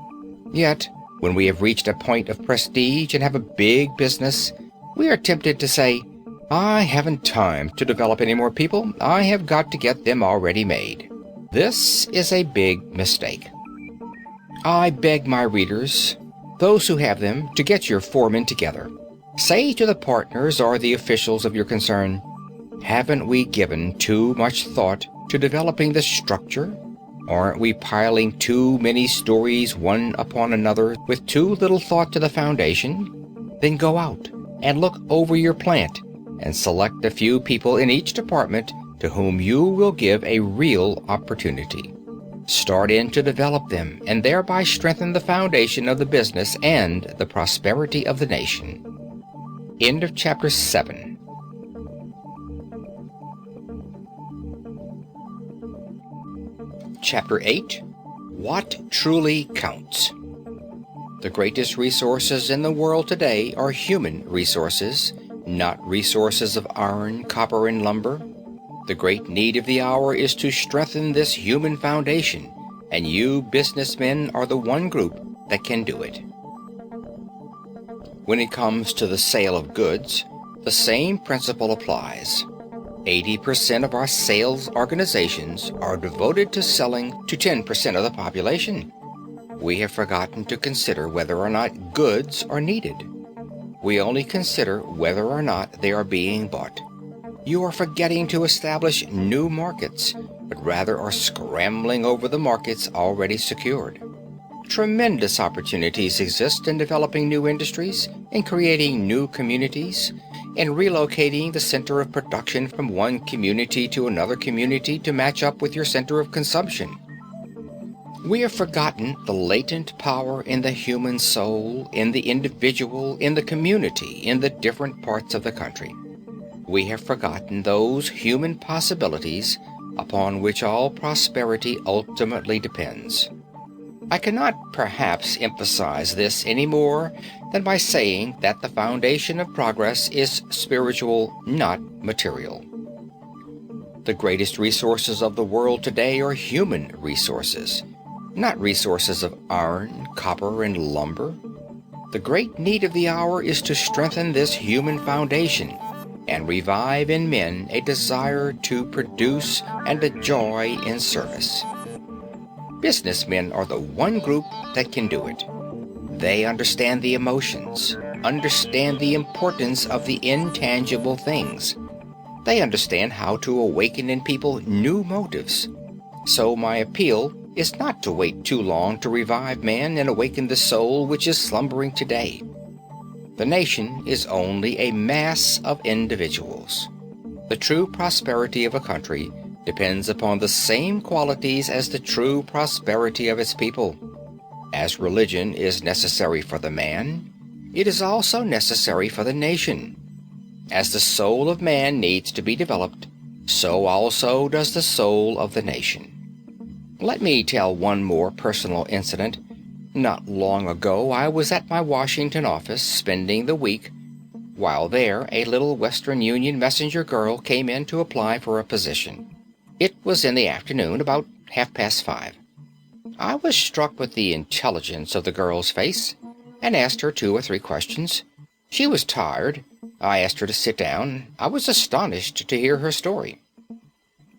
[SPEAKER 1] Yet, when we have reached a point of prestige and have a big business, we are tempted to say, I haven't time to develop any more people. I have got to get them already made. This is a big mistake. I beg my readers, those who have them, to get your foremen together. Say to the partners or the officials of your concern, haven't we given too much thought to developing the structure? Aren't we piling too many stories one upon another with too little thought to the foundation? Then go out and look over your plant and select a few people in each department to whom you will give a real opportunity. Start in to develop them and thereby strengthen the foundation of the business and the prosperity of the nation. End of chapter 7. Chapter 8. What Truly Counts. The greatest resources in the world today are human resources, not resources of iron, copper, and lumber. The great need of the hour is to strengthen this human foundation, and you businessmen are the one group that can do it. When it comes to the sale of goods, the same principle applies. 80% of our sales organizations are devoted to selling to 10% of the population. We have forgotten to consider whether or not goods are needed. We only consider whether or not they are being bought. You are forgetting to establish new markets, but rather are scrambling over the markets already secured. Tremendous opportunities exist in developing new industries, in creating new communities, in relocating the center of production from one community to another community to match up with your center of consumption. We have forgotten the latent power in the human soul, in the individual, in the community, in the different parts of the country. We have forgotten those human possibilities upon which all prosperity ultimately depends. I cannot perhaps emphasize this any more than by saying that the foundation of progress is spiritual, not material. The greatest resources of the world today are human resources, not resources of iron, copper, and lumber. The great need of the hour is to strengthen this human foundation and revive in men a desire to produce and a joy in service. Businessmen are the one group that can do it. They understand the emotions, understand the importance of the intangible things. They understand how to awaken in people new motives. So my appeal is not to wait too long to revive man and awaken the soul which is slumbering today. The nation is only a mass of individuals. The true prosperity of a country depends upon the same qualities as the true prosperity of its people. As religion is necessary for the man, it is also necessary for the nation. As the soul of man needs to be developed, so also does the soul of the nation. Let me tell one more personal incident. Not long ago, I was at my Washington office spending the week. While there, a little Western Union messenger girl came in to apply for a position. It was in the afternoon, about 5:30. I was struck with the intelligence of the girl's face, and asked her 2 or 3 questions. She was tired. I asked her to sit down. I was astonished to hear her story.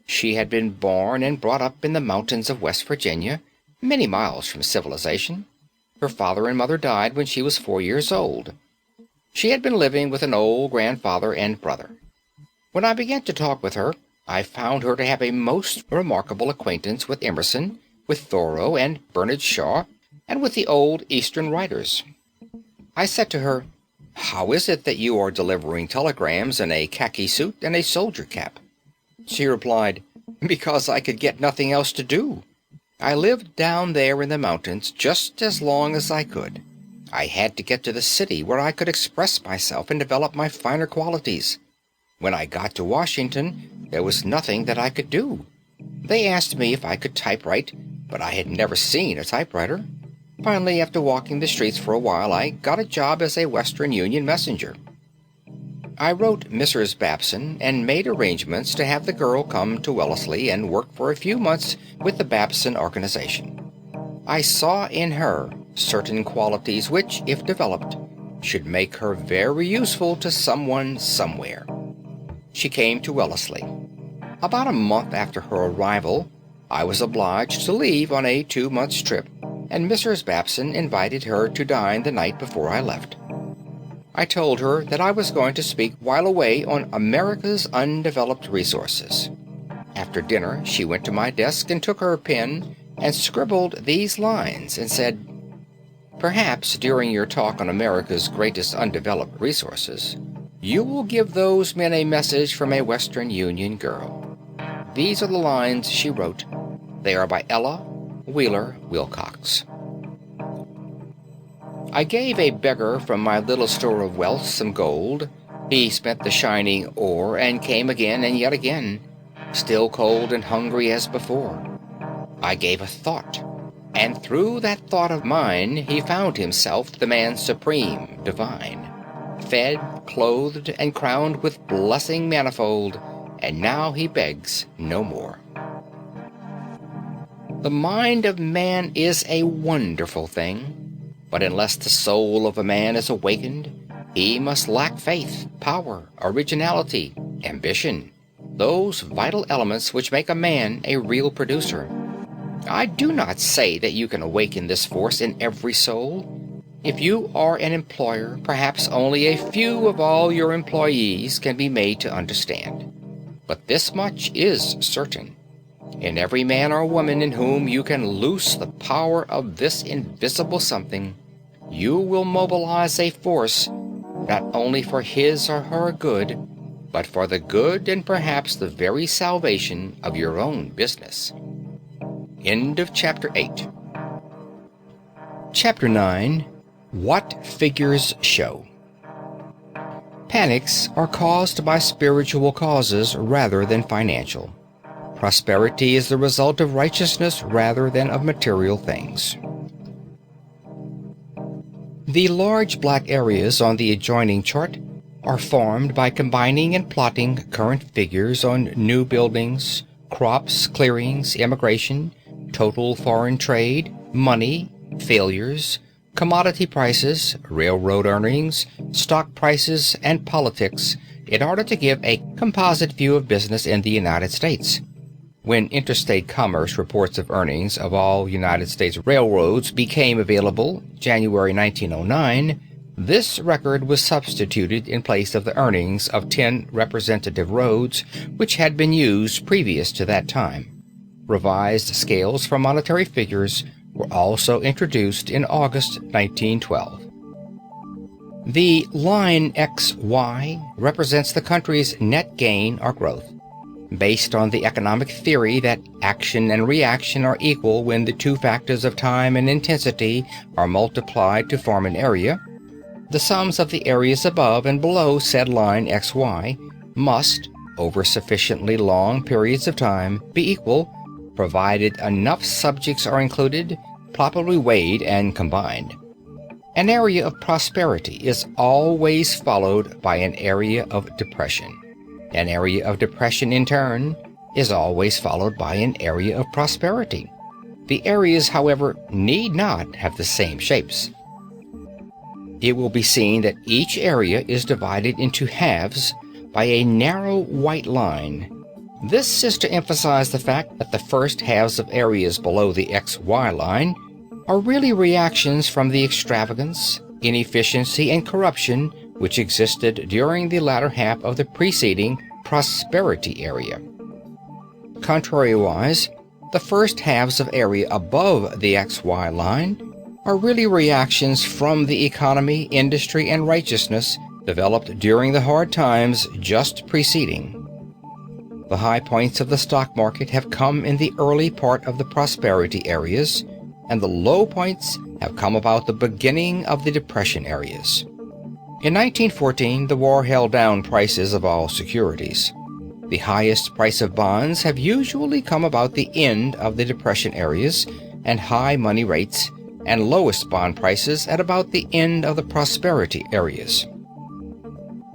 [SPEAKER 1] She had been born and brought up in the mountains of West Virginia, many miles from civilization. Her father and mother died when she was 4 years old. She had been living with an old grandfather and brother. When I began to talk with her, I found her to have a most remarkable acquaintance with Emerson, with Thoreau and Bernard Shaw, and with the old Eastern writers. I said to her, "How is it that you are delivering telegrams in a khaki suit and a soldier cap?" She replied, "Because I could get nothing else to do. I lived down there in the mountains just as long as I could. I had to get to the city where I could express myself and develop my finer qualities. When I got to Washington, there was nothing that I could do. They asked me if I could typewrite, but I had never seen a typewriter. Finally, after walking the streets for a while, I got a job as a Western Union messenger. I wrote Mrs. Babson and made arrangements to have the girl come to Wellesley and work for a few months with the Babson organization. I saw in her certain qualities which, if developed, should make her very useful to someone somewhere. She came to Wellesley. About a month after her arrival, I was obliged to leave on a 2-month trip, and Mrs. Babson invited her to dine the night before I left. I told her that I was going to speak while away on America's undeveloped resources. After dinner, she went to my desk and took her pen and scribbled these lines and said, "Perhaps during your talk on America's greatest undeveloped resources, you will give those men a message from a Western Union girl." These are the lines she wrote. They are by Ella Wheeler Wilcox. I gave a beggar from my little store of wealth some gold. He spent the shining ore and came again and yet again, still cold and hungry as before. I gave a thought, and through that thought of mine he found himself the man supreme, divine, fed, clothed, and crowned with blessing manifold, and now he begs no more. The mind of man is a wonderful thing, but unless the soul of a man is awakened, he must lack faith, power, originality, ambition, those vital elements which make a man a real producer. I do not say that you can awaken this force in every soul. If you are an employer, perhaps only a few of all your employees can be made to understand. But this much is certain. In every man or woman in whom you can loose the power of this invisible something, you will mobilize a force not only for his or her good, but for the good and perhaps the very salvation of your own business. End of Chapter 8. Chapter 9. What Figures Show. Panics are caused by spiritual causes rather than financial. Prosperity is the result of righteousness rather than of material things. The large black areas on the adjoining chart are formed by combining and plotting current figures on new buildings, crops, clearings, immigration, total foreign trade, money, failures, commodity prices, railroad earnings, stock prices, and politics in order to give a composite view of business in the United States. When Interstate Commerce reports of earnings of all United States railroads became available, January 1909, this record was substituted in place of the earnings of 10 representative roads which had been used previous to that time. Revised scales for monetary figures were also introduced in August 1912. The line XY represents the country's net gain or growth, based on the economic theory that action and reaction are equal when the two factors of time and intensity are multiplied to form an area. The sums of the areas above and below said line XY must, over sufficiently long periods of time, be equal, provided enough subjects are included, properly weighed and combined. An area of prosperity is always followed by an area of depression. An area of depression, in turn, is always followed by an area of prosperity. The areas, however, need not have the same shapes. It will be seen that each area is divided into halves by a narrow white line. This is to emphasize the fact that the first halves of areas below the XY line are really reactions from the extravagance, inefficiency, and corruption which existed during the latter half of the preceding prosperity area. Contrariwise, the first halves of area above the XY line are really reactions from the economy, industry, and righteousness developed during the hard times just preceding. The high points of the stock market have come in the early part of the prosperity areas, and the low points have come about the beginning of the depression areas. In 1914, the war held down prices of all securities. The highest price of bonds have usually come about the end of the depression areas and high money rates, and lowest bond prices at about the end of the prosperity areas.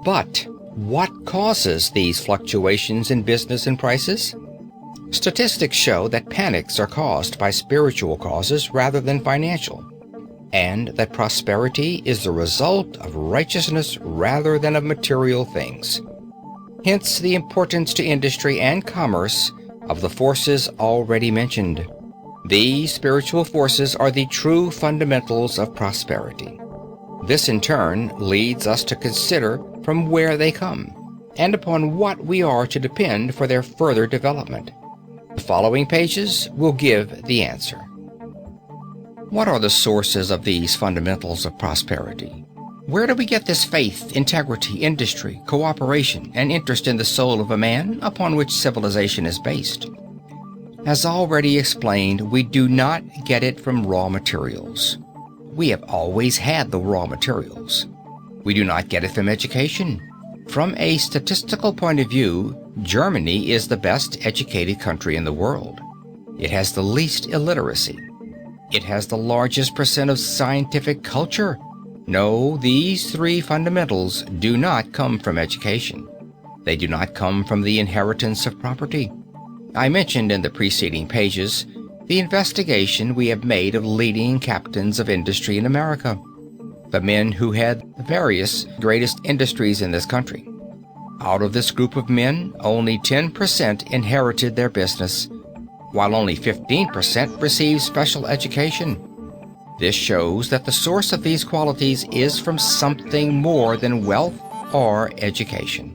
[SPEAKER 1] But what causes these fluctuations in business and prices? Statistics show that panics are caused by spiritual causes rather than financial, and that prosperity is the result of righteousness rather than of material things. Hence the importance to industry and commerce of the forces already mentioned. These spiritual forces are the true fundamentals of prosperity. This in turn leads us to consider from where they come, and upon what we are to depend for their further development. The following pages will give the answer. What are the sources of these fundamentals of prosperity? Where do we get this faith, integrity, industry, cooperation, and interest in the soul of a man upon which civilization is based? As already explained, we do not get it from raw materials. We have always had the raw materials. We do not get it from education. From a statistical point of view, Germany is the best educated country in the world. It has the least illiteracy. It has the largest percent of scientific culture. No, these three fundamentals do not come from education. They do not come from the inheritance of property. I mentioned in the preceding pages the investigation we have made of leading captains of industry in America, the men who had the various greatest industries in this country. Out of this group of men, only 10% inherited their business, while only 15% received special education. This shows that the source of these qualities is from something more than wealth or education.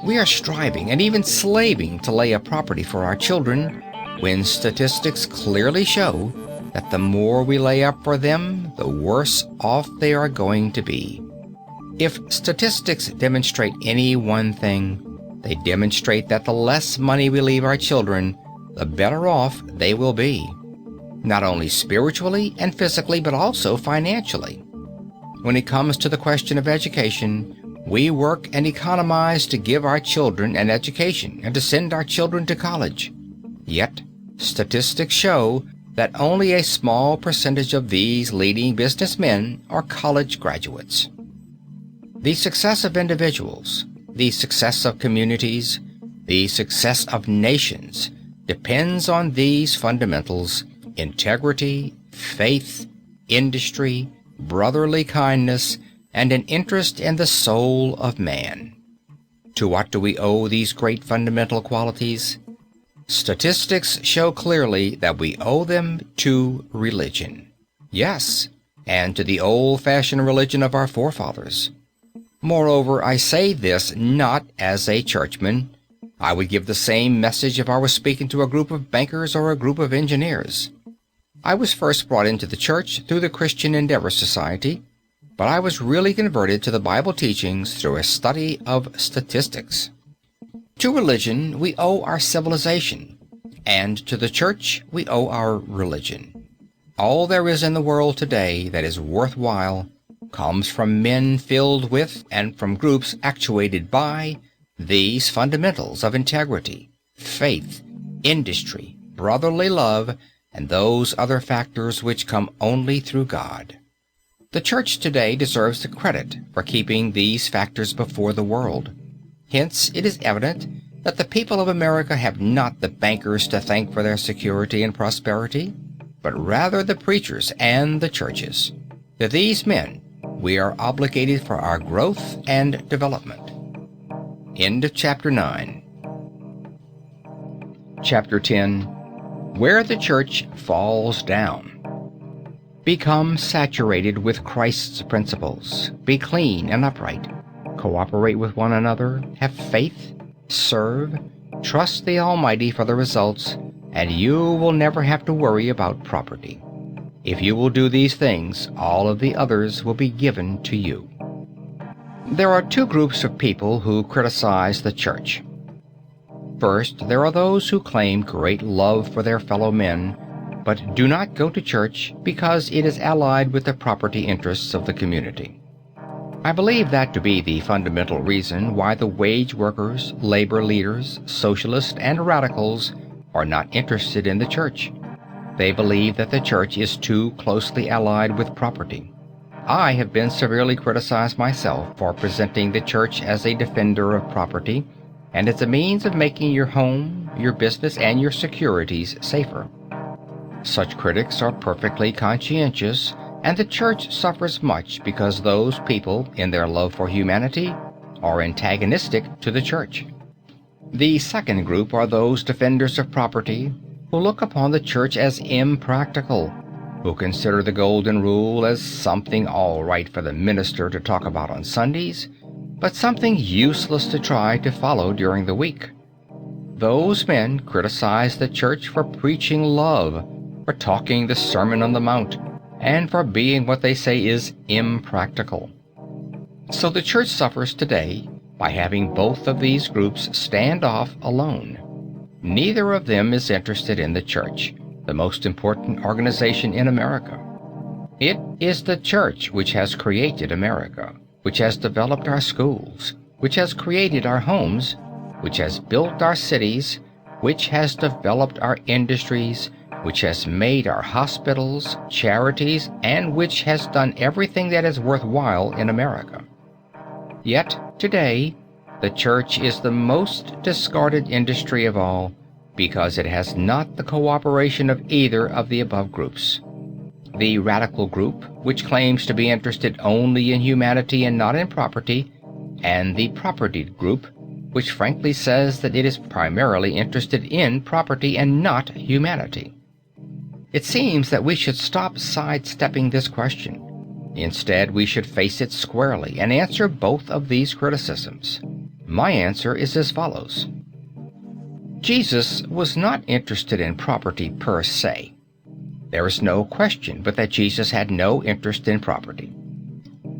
[SPEAKER 1] We are striving and even slaving to lay up property for our children, when statistics clearly show that the more we lay up for them, the worse off they are going to be. If statistics demonstrate any one thing, they demonstrate that the less money we leave our children, the better off they will be, not only spiritually and physically, but also financially. When it comes to the question of education, we work and economize to give our children an education and to send our children to college. Yet, statistics show that only a small percentage of these leading businessmen are college graduates. The success of individuals, the success of communities, the success of nations depends on these fundamentals: integrity, faith, industry, brotherly kindness, and an interest in the soul of man. To what do we owe these great fundamental qualities? Statistics show clearly that we owe them to religion. Yes, and to the old-fashioned religion of our forefathers. Moreover, I say this not as a churchman. I would give the same message if I were speaking to a group of bankers or a group of engineers. I was first brought into the church through the Christian Endeavor Society, but I was really converted to the Bible teachings through a study of statistics. To religion we owe our civilization, and to the church we owe our religion. All there is in the world today that is worthwhile comes from men filled with and from groups actuated by these fundamentals of integrity, faith, industry, brotherly love, and those other factors which come only through God. The church today deserves the credit for keeping these factors before the world. Hence, it is evident that the people of America have not the bankers to thank for their security and prosperity, but rather the preachers and the churches. To these men, we are obligated for our growth and development. End of Chapter 9. Chapter 10. Where the Church Falls Down. Become saturated with Christ's principles. Be clean and upright. Cooperate with one another. Have faith. Serve. Trust the Almighty for the results, and you will never have to worry about property. If you will do these things, all of the others will be given to you. There are two groups of people who criticize the church. First, there are those who claim great love for their fellow men, but do not go to church because it is allied with the property interests of the community. I believe that to be the fundamental reason why the wage workers, labor leaders, socialists, and radicals are not interested in the church. They believe that the church is too closely allied with property. I have been severely criticized myself for presenting the church as a defender of property and as a means of making your home, your business, and your securities safer. Such critics are perfectly conscientious, and the church suffers much because those people, in their love for humanity, are antagonistic to the church. The second group are those defenders of property who look upon the church as impractical, who consider the Golden Rule as something all right for the minister to talk about on Sundays, but something useless to try to follow during the week. Those men criticize the church for preaching love, for talking the Sermon on the Mount, and for being what they say is impractical. So the church suffers today by having both of these groups stand off alone. Neither of them is interested in the church, the most important organization in America. It is the church which has created America, which has developed our schools, which has created our homes, which has built our cities, which has developed our industries, which has made our hospitals, charities, and which has done everything that is worthwhile in America. Yet, today, the church is the most discarded industry of all because it has not the cooperation of either of the above groups. The radical group, which claims to be interested only in humanity and not in property, and the propertied group, which frankly says that it is primarily interested in property and not humanity. It seems that we should stop sidestepping this question. Instead, we should face it squarely and answer both of these criticisms. My answer is as follows. Jesus was not interested in property per se. There is no question but that Jesus had no interest in property.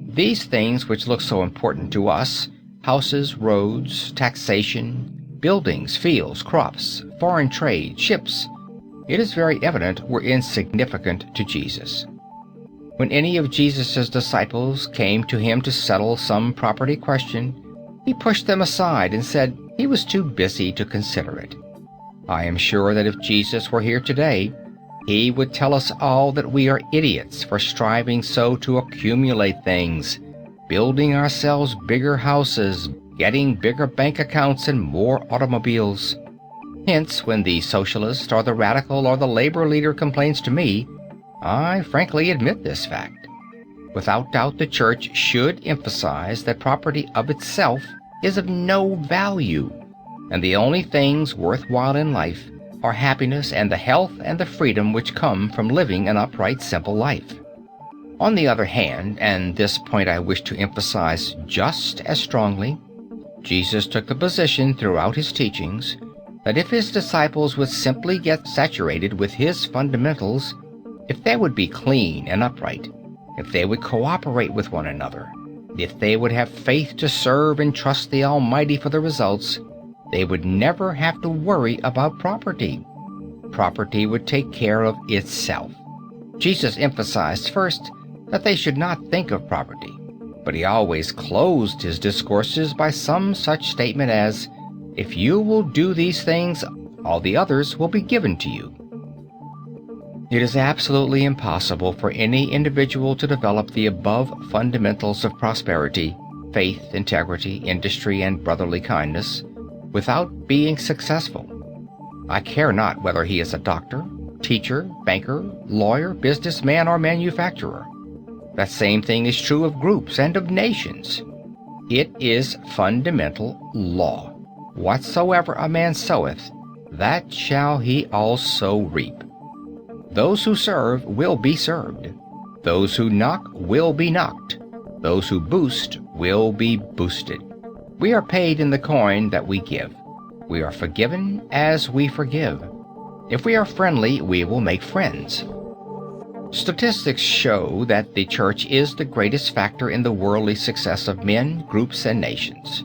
[SPEAKER 1] These things which look so important to us, houses, roads, taxation, buildings, fields, crops, foreign trade, ships, it is very evident were insignificant to Jesus. When any of Jesus' disciples came to him to settle some property question, he pushed them aside and said he was too busy to consider it. I am sure that if Jesus were here today, he would tell us all that we are idiots for striving so to accumulate things, building ourselves bigger houses, getting bigger bank accounts and more automobiles. Hence, when the socialist or the radical or the labor leader complains to me, I frankly admit this fact. Without doubt, the church should emphasize that property of itself is of no value, and the only things worthwhile in life are happiness and the health and the freedom which come from living an upright, simple life. On the other hand, and this point I wish to emphasize just as strongly, Jesus took the position throughout his teachings that if his disciples would simply get saturated with his fundamentals, if they would be clean and upright, if they would cooperate with one another, if they would have faith to serve and trust the Almighty for the results, they would never have to worry about property. Property would take care of itself. Jesus emphasized first that they should not think of property, but he always closed his discourses by some such statement as, "If you will do these things, all the others will be given to you." It is absolutely impossible for any individual to develop the above fundamentals of prosperity, faith, integrity, industry, and brotherly kindness, without being successful. I care not whether he is a doctor, teacher, banker, lawyer, businessman, or manufacturer. That same thing is true of groups and of nations. It is fundamental law. Whatsoever a man soweth, that shall he also reap. Those who serve will be served. Those who knock will be knocked. Those who boost will be boosted. We are paid in the coin that we give. We are forgiven as we forgive. If we are friendly, we will make friends. Statistics show that the church is the greatest factor in the worldly success of men, groups, and nations.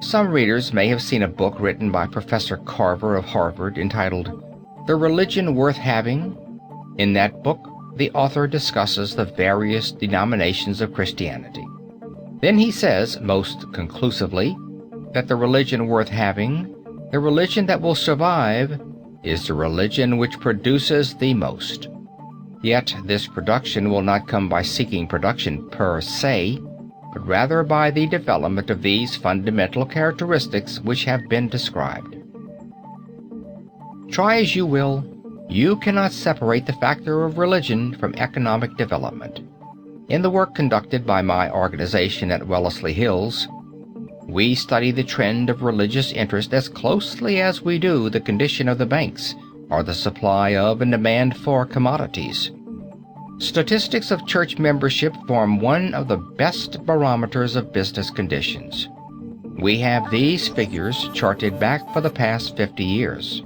[SPEAKER 1] Some readers may have seen a book written by Professor Carver of Harvard entitled The Religion Worth Having. In that book, the author discusses the various denominations of Christianity. Then he says, most conclusively, that the religion worth having, the religion that will survive, is the religion which produces the most. Yet this production will not come by seeking production per se, but rather by the development of these fundamental characteristics which have been described. Try as you will, you cannot separate the factor of religion from economic development. In the work conducted by my organization at Wellesley Hills, we study the trend of religious interest as closely as we do the condition of the banks or the supply of and demand for commodities. Statistics of church membership form one of the best barometers of business conditions. We have these figures charted back for the past 50 years.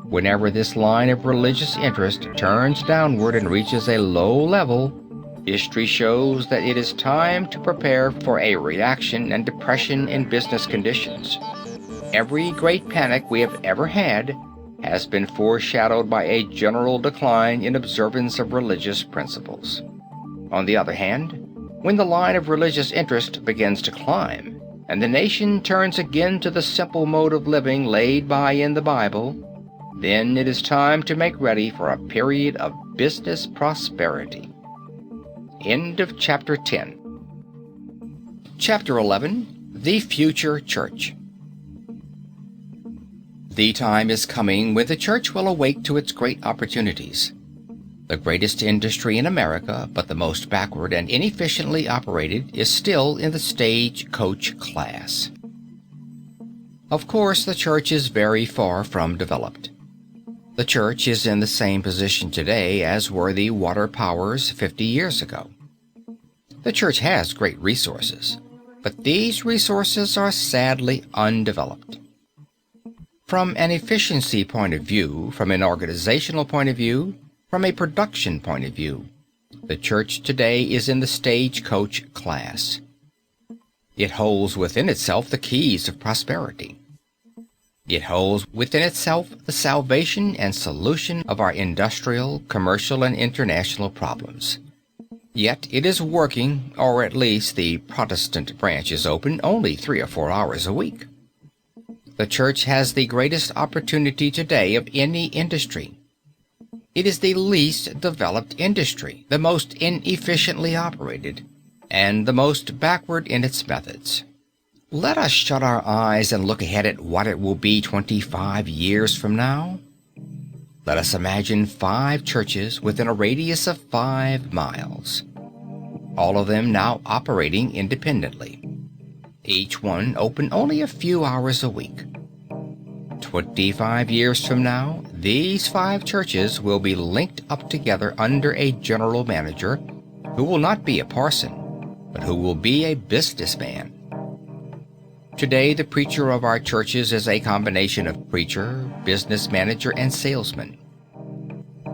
[SPEAKER 1] Whenever this line of religious interest turns downward and reaches a low level, history shows that it is time to prepare for a reaction and depression in business conditions. Every great panic we have ever had has been foreshadowed by a general decline in observance of religious principles. On the other hand, when the line of religious interest begins to climb, and the nation turns again to the simple mode of living laid by in the Bible, then it is time to make ready for a period of business prosperity. End of Chapter 10. Chapter 11. The Future Church. The time is coming when the church will awake to its great opportunities. The greatest industry in America, but the most backward and inefficiently operated, is still in the stagecoach class. Of course, the church is very far from developed. The church is in the same position today as were the water powers 50 years ago. The church has great resources, but these resources are sadly undeveloped. From an efficiency point of view, from an organizational point of view, from a production point of view, the church today is in the stagecoach class. It holds within itself the keys of prosperity. It holds within itself the salvation and solution of our industrial, commercial, and international problems. Yet it is working, or at least the Protestant branch is open, only 3 or 4 hours a week. The church has the greatest opportunity today of any industry. It is the least developed industry, the most inefficiently operated, and the most backward in its methods. Let us shut our eyes and look ahead at what it will be 25 years from now. Let us imagine 5 churches within a radius of 5 miles, all of them now operating independently, each one open only a few hours a week. 25 years from now, these 5 churches will be linked up together under a general manager who will not be a parson, but who will be a businessman. Today, the preacher of our churches is a combination of preacher, business manager, and salesman.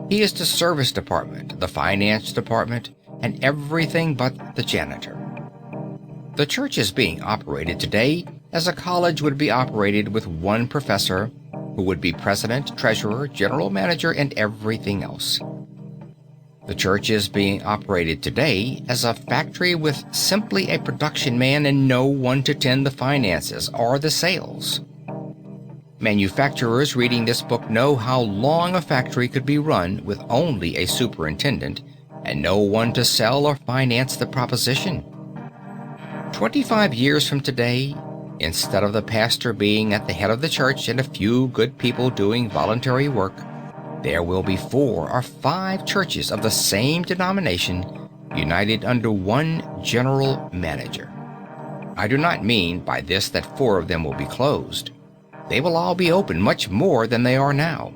[SPEAKER 1] He is the service department, the finance department, and everything but the janitor. The church is being operated today as a college would be operated with one professor who would be president, treasurer, general manager, and everything else. The church is being operated today as a factory with simply a production man and no one to tend the finances or the sales. Manufacturers reading this book know how long a factory could be run with only a superintendent and no one to sell or finance the proposition. 25 years from today, instead of the pastor being at the head of the church and a few good people doing voluntary work, there will be 4 or 5 churches of the same denomination united under one general manager. I do not mean by this that 4 of them will be closed. They will all be open much more than they are now.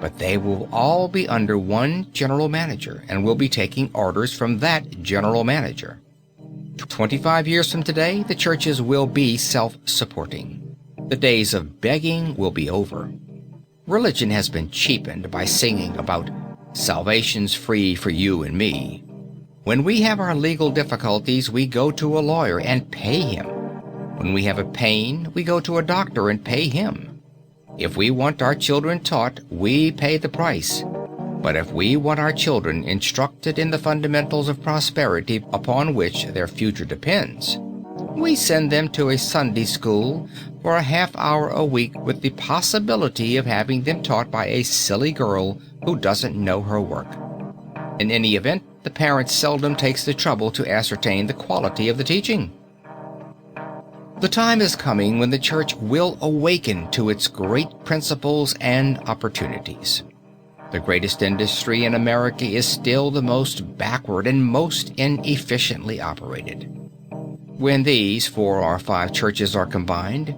[SPEAKER 1] But they will all be under one general manager and will be taking orders from that general manager. 25 years from today, the churches will be self-supporting. The days of begging will be over. Religion has been cheapened by singing about salvation's free for you and me. When we have our legal difficulties, we go to a lawyer and pay him. When we have a pain, we go to a doctor and pay him. If we want our children taught, we pay the price. But if we want our children instructed in the fundamentals of prosperity upon which their future depends, we send them to a Sunday school for a half-hour a week with the possibility of having them taught by a silly girl who doesn't know her work. In any event, the parent seldom takes the trouble to ascertain the quality of the teaching. The time is coming when the church will awaken to its great principles and opportunities. The greatest industry in America is still the most backward and most inefficiently operated. When these 4 or 5 churches are combined,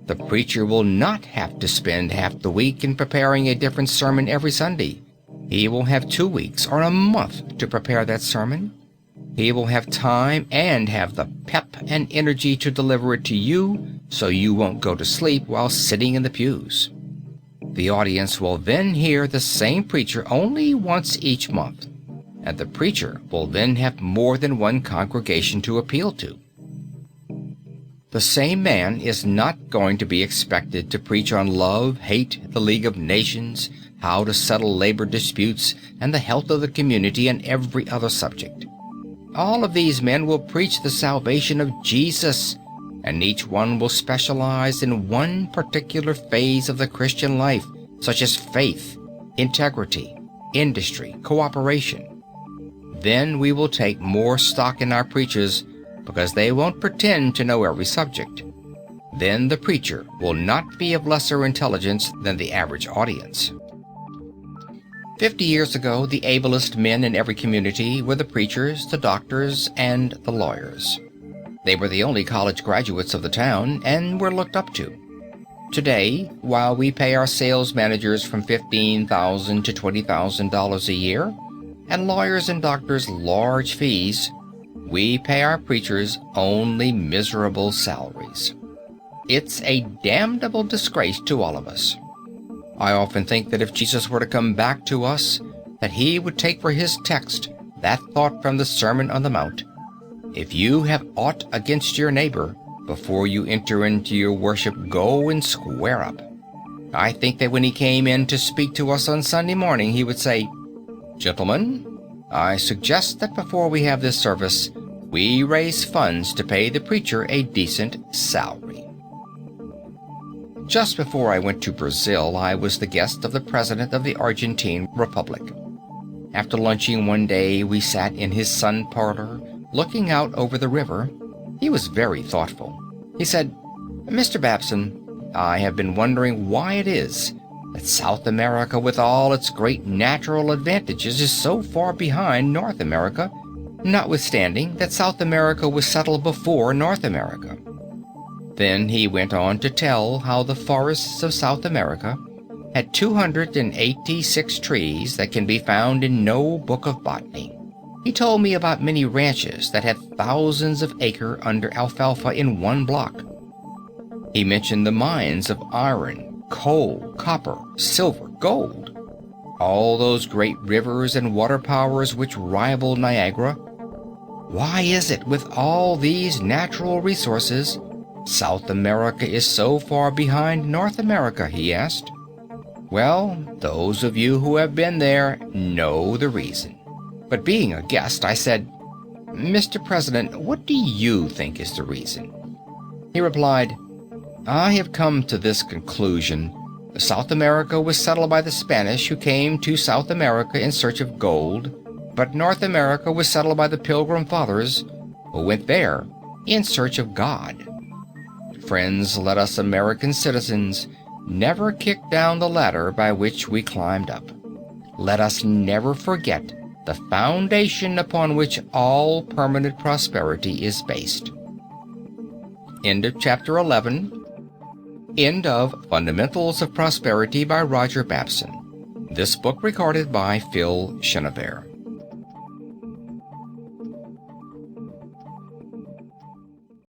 [SPEAKER 1] the preacher will not have to spend half the week in preparing a different sermon every Sunday. He will have 2 weeks or a month to prepare that sermon. He will have time and have the pep and energy to deliver it to you so you won't go to sleep while sitting in the pews. The audience will then hear the same preacher only once each month, and the preacher will then have more than one congregation to appeal to. The same man is not going to be expected to preach on love, hate, the League of Nations, how to settle labor disputes, and the health of the community, and every other subject. All of these men will preach the salvation of Jesus, and each one will specialize in one particular phase of the Christian life, such as faith, integrity, industry, cooperation. Then we will take more stock in our preachers because they won't pretend to know every subject. Then the preacher will not be of lesser intelligence than the average audience. 50 years ago, the ablest men in every community were the preachers, the doctors, and the lawyers. They were the only college graduates of the town and were looked up to. Today, while we pay our sales managers from $15,000 to $20,000 a year, and lawyers and doctors large fees, we pay our preachers only miserable salaries. It's a damnable disgrace to all of us. I often think that if Jesus were to come back to us, that he would take for his text that thought from the Sermon on the Mount: if you have aught against your neighbor, before you enter into your worship, go and square up. I think that when he came in to speak to us on Sunday morning, he would say, "Gentlemen, I suggest that before we have this service, we raise funds to pay the preacher a decent salary." Just before I went to Brazil, I was the guest of the President of the Argentine Republic. After lunching one day, we sat in his sun parlor, looking out over the river. He was very thoughtful. He said, "Mr. Babson, I have been wondering why it is that South America, with all its great natural advantages, is so far behind North America, notwithstanding that South America was settled before North America." Then he went on to tell how the forests of South America had 286 trees that can be found in no book of botany. He told me about many ranches that had thousands of acres under alfalfa in one block. He mentioned the mines of iron, coal, copper, silver, gold, all those great rivers and water powers which rival Niagara. Why is it, with all these natural resources, South America is so far behind North America? He asked. Well, those of you who have been there know the reason. But being a guest, I said, "Mr. President, what do you think is the reason?" He replied, "I have come to this conclusion. South America was settled by the Spanish, who came to South America in search of gold, but North America was settled by the Pilgrim Fathers, who went there in search of God. Friends, let us American citizens never kick down the ladder by which we climbed up. Let us never forget the foundation upon which all permanent prosperity is based." End of Chapter 11. End of Fundamentals of Prosperity by Roger Babson. This book recorded by Phil Chenevert.